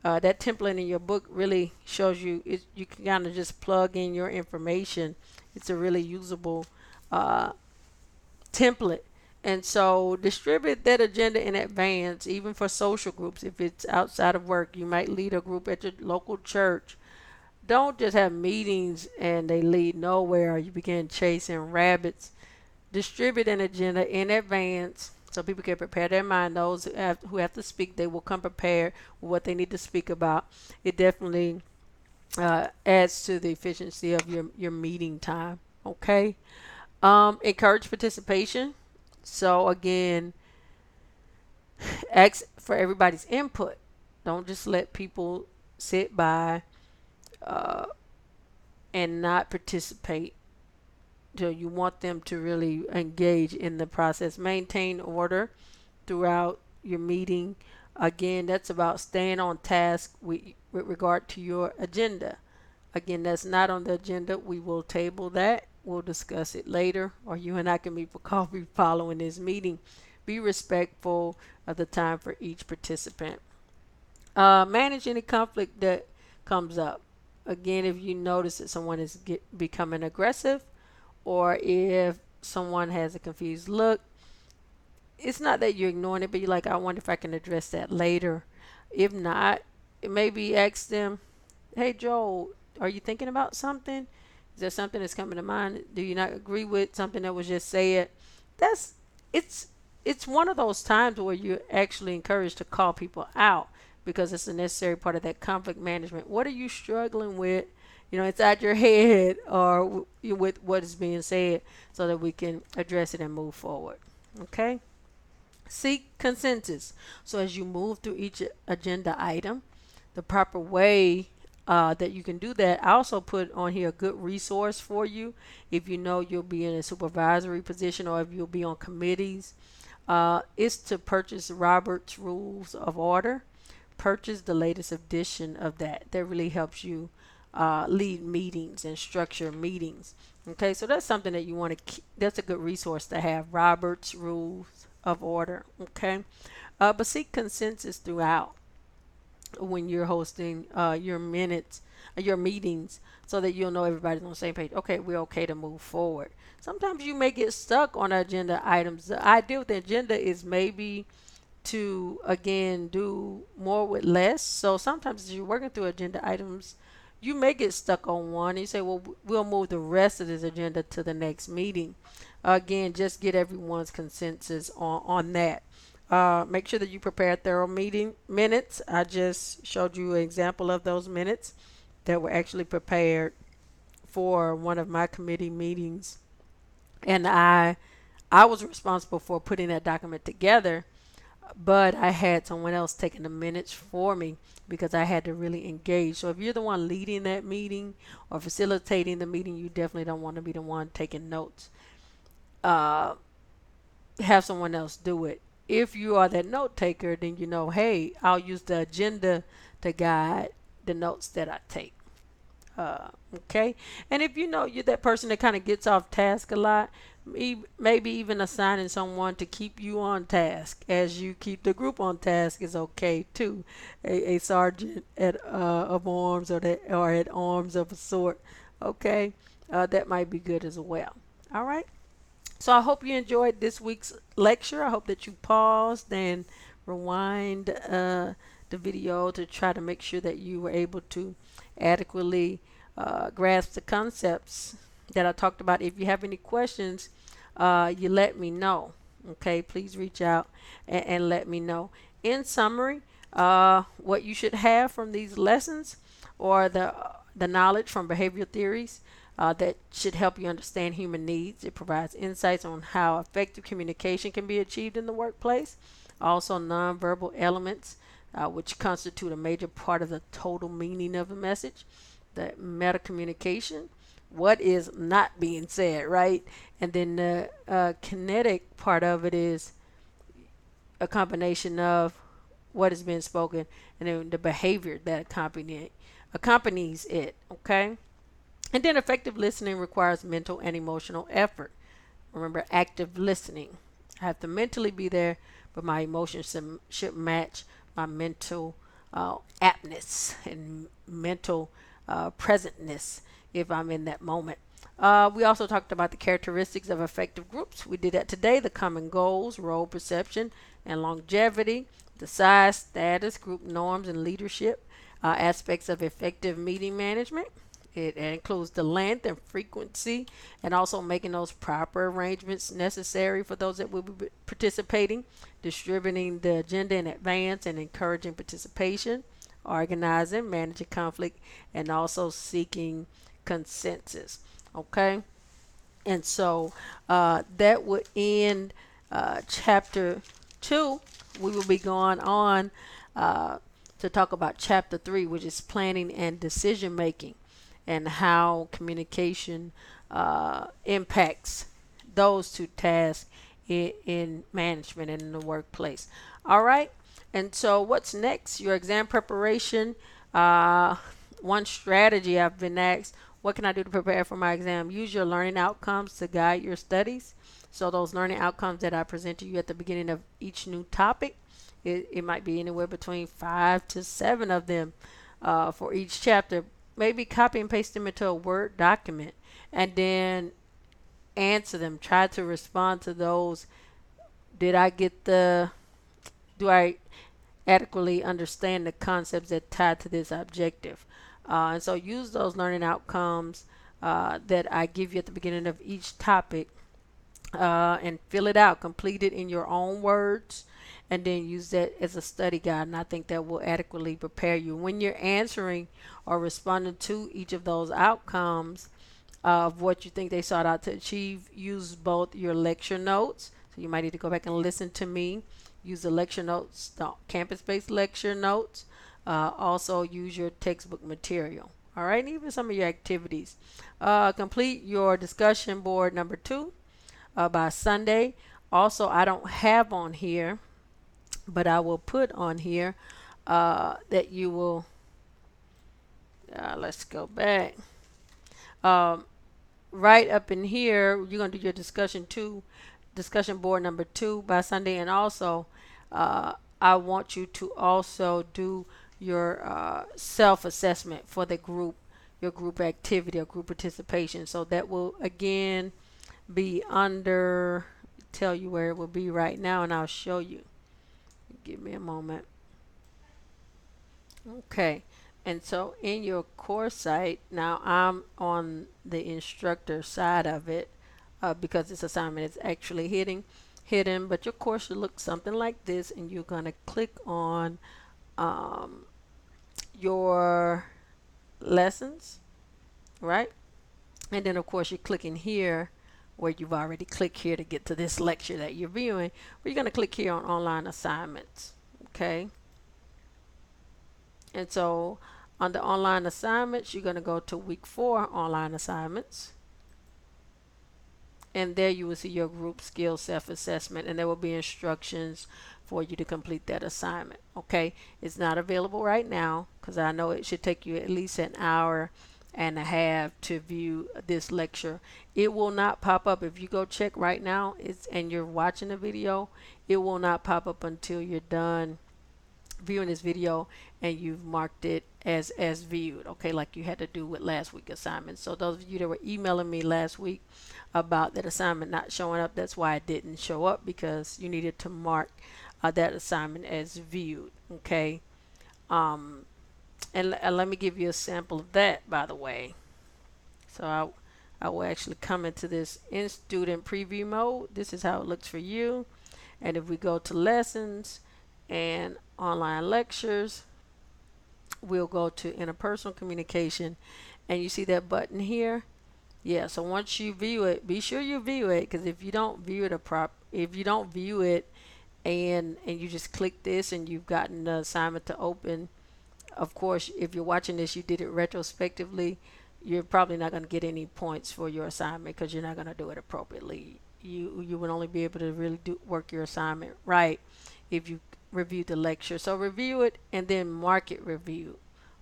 that template in your book really shows you you can kind of just plug in your information. It's a really usable uh, template. And so distribute that agenda in advance, even for social groups. If it's outside of work, you might lead a group at your local church. Don't just have meetings and they lead nowhere, or you begin chasing rabbits. Distribute an agenda in advance so people can prepare their mind. Those who have to speak, they will come prepared with what they need to speak about. It definitely adds to the efficiency of your meeting time. Okay. Encourage participation. So again, ask for everybody's input. Don't just let people sit by uh, and not participate. So you want them to really engage in the process. Maintain order throughout your meeting. Again, that's about staying on task with regard to your agenda. Again, that's not on the agenda. We will table that. We'll discuss it later, or you and I can meet for coffee following this meeting. Be respectful of the time for each participant. Manage any conflict that comes up. Again, if you notice that someone is becoming aggressive, or if someone has a confused look, it's not that you're ignoring it, but you're like, I wonder if I can address that later. If not, maybe ask them, hey, Joel, are you thinking about something? Is there something that's coming to mind? Do you not agree with something that was just said? That's it's it's one of those times where you're actually encouraged to call people out because it's a necessary part of that conflict management. What are you struggling with? Inside your head or with what is being said, so that we can address it and move forward. Okay. Seek consensus. So as you move through each agenda item, the proper way that you can do that, I also put on here a good resource for you if you know you'll be in a supervisory position or if you'll be on committees. Is to purchase Robert's Rules of Order. Purchase the latest edition of that. That really helps you lead meetings and structure meetings. Okay, so that's something that you want to keep. That's a good resource to have. Robert's Rules of Order. Okay, but seek consensus throughout when you're hosting your minutes, your meetings, so that you'll know everybody's on the same page. Okay, we're okay to move forward. Sometimes you may get stuck on agenda items. The idea with the agenda is maybe to again do more with less. So sometimes as you're working through agenda items, you may get stuck on one and you say, well, we'll move the rest of this agenda to the next meeting. Again, just get everyone's consensus on that. Make sure that you prepare thorough meeting minutes. I just showed you an example of those minutes that were actually prepared for one of my committee meetings, and I was responsible for putting that document together, but I had someone else taking the minutes for me because I had to really engage. So if you're the one leading that meeting or facilitating the meeting, you definitely don't want to be the one taking notes. Uh, have someone else do it. If you are that note taker, then hey, I'll use the agenda to guide the notes that I take. Okay. And if you're that person that kind of gets off task a lot, maybe even assigning someone to keep you on task as you keep the group on task is okay too. A sergeant of arms, or at arms of a sort. Okay. That might be good as well. All right. So I hope you enjoyed this week's lecture. I hope that you paused and rewind the video to try to make sure that you were able to adequately grasp the concepts that I talked about. If you have any questions, you let me know. Okay, please reach out and let me know. In summary, what you should have from these lessons, or the knowledge from behavioral theories that should help you understand human needs. It provides insights on how effective communication can be achieved in the workplace. Also, nonverbal elements which constitute a major part of the total meaning of a message. The metacommunication, what is not being said, right? And then the kinetic part of it is a combination of what has been spoken and then the behavior that accompanies it, okay? And then effective listening requires mental and emotional effort. Remember, active listening. I have to mentally be there, but my emotions should match my mental aptness and mental presentness if I'm in that moment. We also talked about the characteristics of effective groups. We did that today: the common goals, role perception, and longevity, the size, status, group norms, and leadership, aspects of effective meeting management. It includes the length and frequency, and also making those proper arrangements necessary for those that will be participating, distributing the agenda in advance and encouraging participation, organizing, managing conflict, and also seeking consensus. Okay, and so that would end chapter 2. We will be going on to talk about chapter 3, which is planning and decision making, and how communication impacts those two tasks in management and in the workplace. All right. And so what's next? Your exam preparation. One strategy I've been asked: what can I do to prepare for my exam? Use your learning outcomes to guide your studies. So those learning outcomes that I present to you at the beginning of each new topic, it might be anywhere between 5 to 7 of them for each chapter. Maybe copy and paste them into a Word document and then answer them. Try to respond to those. Did I get the, do I adequately understand the concepts that tie to this objective? And so use those learning outcomes that I give you at the beginning of each topic and fill it out, complete it in your own words, and then use that as a study guide. And I think that will adequately prepare you. When you're answering or responding to each of those outcomes of what you think they sought out to achieve, use both your lecture notes. So you might need to go back and listen to me. Use the lecture notes, the campus-based lecture notes. Also use your textbook material. All right, and even some of your activities. Complete your discussion board number 2 by Sunday. Also, I don't have on here, but I will put on here that you will, let's go back. Right up in here, you're going to do your discussion board number 2 by Sunday. And also, I want you to also do your self-assessment for the group, your group activity or group participation. So that will again be under, tell you where it will be right now, and I'll show you. Give me a moment. Okay, and so in your course site, now I'm on the instructor side of it because this assignment is actually hidden, but your course should look something like this, and you're going to click on your lessons, right? And then of course you're clicking here where you've already clicked here to get to this lecture that you're viewing. But you're going to click here on online assignments, okay? And so on the online assignments, you're going to go to week 4 online assignments. And there you will see your group skill self-assessment, and there will be instructions for you to complete that assignment. Okay, it's not available right now because I know it should take you at least an hour and a half to view this lecture. It will not pop up if you go check right now and you're watching the video. It will not pop up until you're done viewing this video and you've marked it as viewed, okay, like you had to do with last week's assignment. So those of you that were emailing me last week about that assignment not showing up, that's why it didn't show up, because you needed to mark that assignment as viewed, okay? And let me give you a sample of that, by the way. So I will actually come into this in student preview mode. This is how it looks for you. And if we go to lessons and online lectures, we'll go to interpersonal communication, and you see that button here. Yeah, so once you view it, be sure you view it, because if you don't view it and you just click this and you've gotten the assignment to open. Of course, if you're watching this, you did it retrospectively, you're probably not going to get any points for your assignment because you're not going to do it appropriately. You would only be able to really do work your assignment right if you reviewed the lecture. So review it and then mark it review.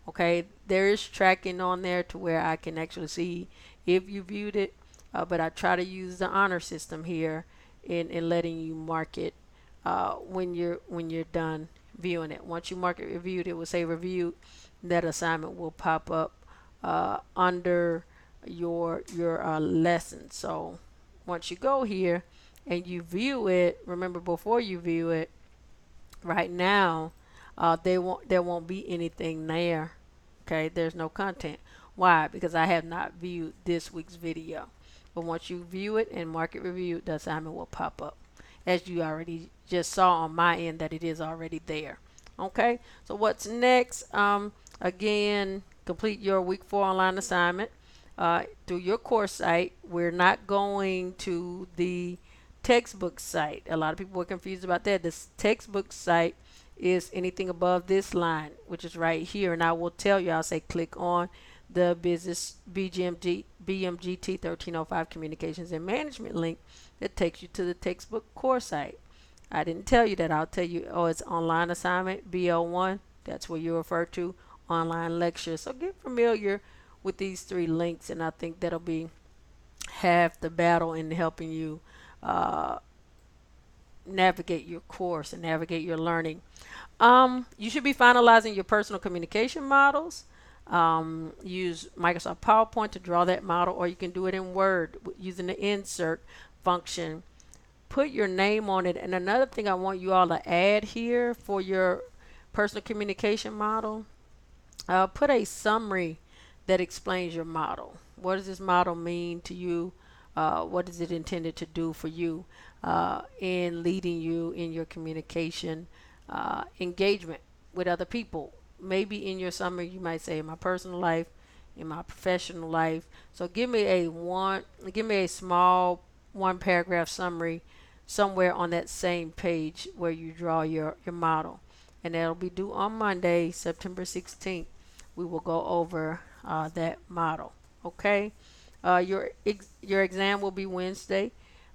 Okay, there is tracking on there to where I can actually see if you viewed it, but I try to use the honor system here in letting you mark it when you're done viewing it. Once you mark it reviewed, it will say reviewed. That assignment will pop up under your lesson. So once you go here and you view it, remember before you view it, right now, there won't be anything there. Okay, there's no content. Why? Because I have not viewed this week's video. But once you view it and mark it reviewed, the assignment will pop up, as you already just saw on my end that it is already there. Okay, so what's next? Again, complete your week 4 online assignment through your course site. We're not going to the textbook site. A lot of people were confused about that. This textbook site is anything above this line, which is right here, and I will tell you, I'll say click on the business BMGT 1305 communications and management link that takes you to the textbook course site. I didn't tell you that. I'll tell you, oh, it's online assignment BO1. That's where you refer to online lectures. So get familiar with these 3 links, and I think that'll be half the battle in helping you navigate your course and navigate your learning. You should be finalizing your personal communication models. Use Microsoft PowerPoint to draw that model, or you can do it in Word using the insert function. Put your name on it. And another thing I want you all to add here for your personal communication model, put a summary that explains your model. What does this model mean to you? What is it intended to do for you in leading you in your communication engagement with other people? Maybe in your summary you might say in my personal life, in my professional life. So give me a small 1-paragraph summary somewhere on that same page where you draw your model, and that'll be due on Monday, September 16th. We will go over that model. Okay, your exam will be Wednesday,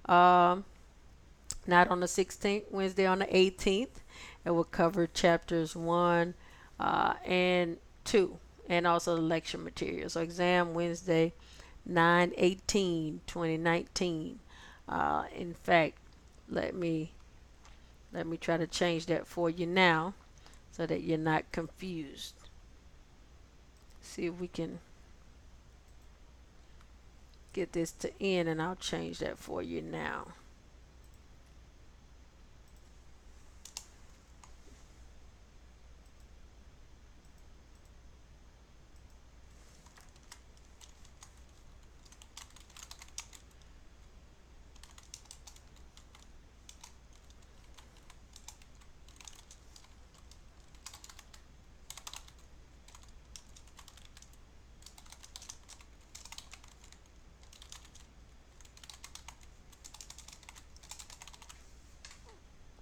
not on the 16th, Wednesday on the 18th. It will cover chapters 1 and 2, and also the lecture material. So exam Wednesday, 9/18/2019. In fact, let me try to change that for you now so that you're not confused. See if we can get this to end, and I'll change that for you now.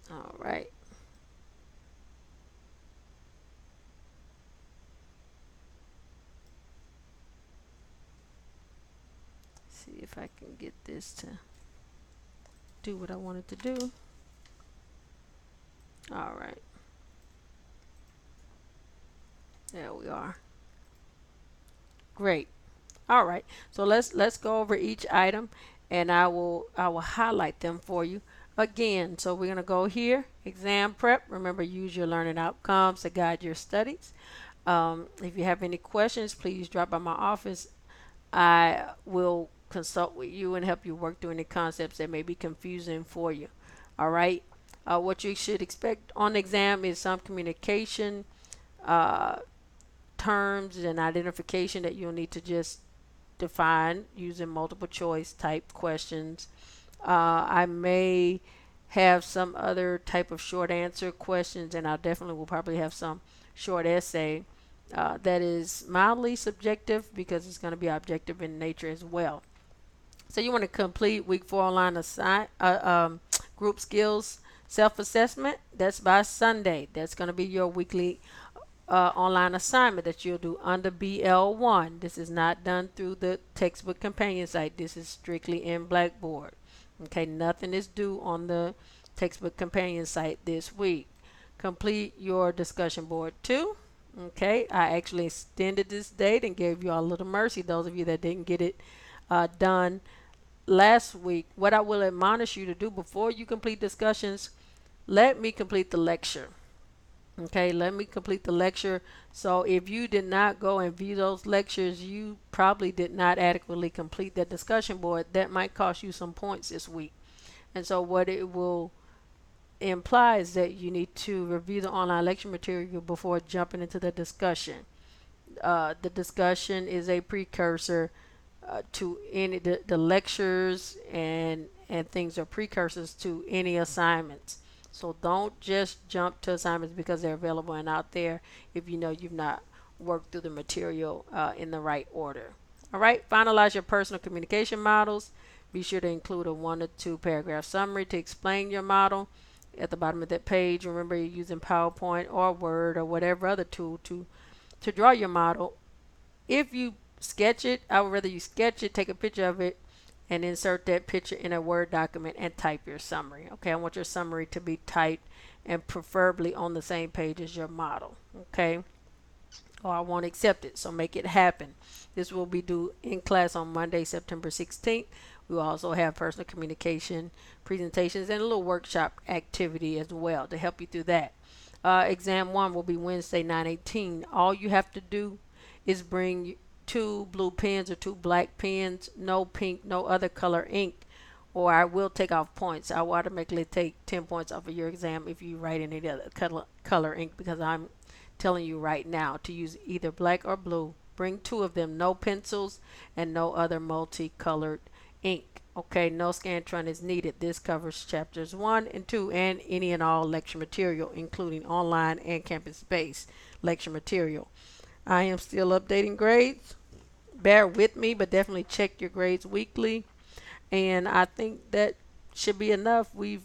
All right. See if I can get this to do what I want it to do. All right. There we are. Great. All right. So let's go over each item, and I will highlight them for you again. So we're going to go here, exam prep. Remember, use your learning outcomes to guide your studies. If you have any questions, please drop by my office. I will consult with you and help you work through any concepts that may be confusing for you. All right. What you should expect on the exam is some communication terms and identification that you'll need to just define using multiple choice type questions. I may have some other type of short answer questions, and I definitely will probably have some short essay that is mildly subjective because it's going to be objective in nature as well. So you want to complete week 4 online group skills Self-assessment, that's by Sunday. That's going to be your weekly online assignment that you'll do under BL1. This is not done through the textbook companion site. This is strictly in Blackboard. Okay, nothing is due on the textbook companion site this week. Complete your discussion board too. Okay, I actually extended this date and gave you all a little mercy, those of you that didn't get it done last week. What I will admonish you to do before you complete discussions, let me complete the lecture. Okay, let me complete the lecture. So if you did not go and view those lectures, you probably did not adequately complete that discussion board. That might cost you some points this week. And so what it will imply is that you need to review the online lecture material before jumping into the discussion. The discussion is a precursor to any the lectures and things are precursors to any assignments. So don't just jump to assignments because they're available and out there if you know you've not worked through the material in the right order. All right, finalize your personal communication models. Be sure to include a 1 or 2 paragraph summary to explain your model at the bottom of that page. Remember, you're using PowerPoint or Word or whatever other tool to draw your model. If you sketch it, I would rather you sketch it, take a picture of it, and insert that picture in a Word document and type your summary. Okay, I want your summary to be typed and preferably on the same page as your model. Okay, or I won't accept it, so make it happen. This will be due in class on Monday, September 16th. We will also have personal communication presentations and a little workshop activity as well to help you through that. Exam 1 will be Wednesday, 9/18. All you have to do is bring 2 blue pens or 2 black pens, no pink, no other color ink, or I will take off points. I will automatically take 10 points off of your exam if you write in any other color ink, because I'm telling you right now to use either black or blue. Bring 2 of them, no pencils and no other multicolored ink. Okay, no Scantron is needed. This covers chapters 1 and 2 and any and all lecture material, including online and campus-based lecture material. I am still updating grades. Bear with me, but definitely check your grades weekly. And I think that should be enough. We've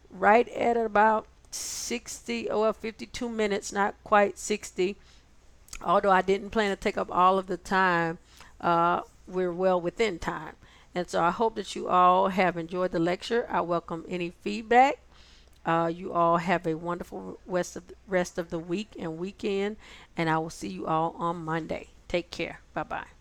right at about 60 or 52 minutes, not quite 60. Although I didn't plan to take up all of the time, we're well within time. And so I hope that you all have enjoyed the lecture. I welcome any feedback. You all have a wonderful rest of the week and weekend, and I will see you all on Monday. Take care. Bye bye.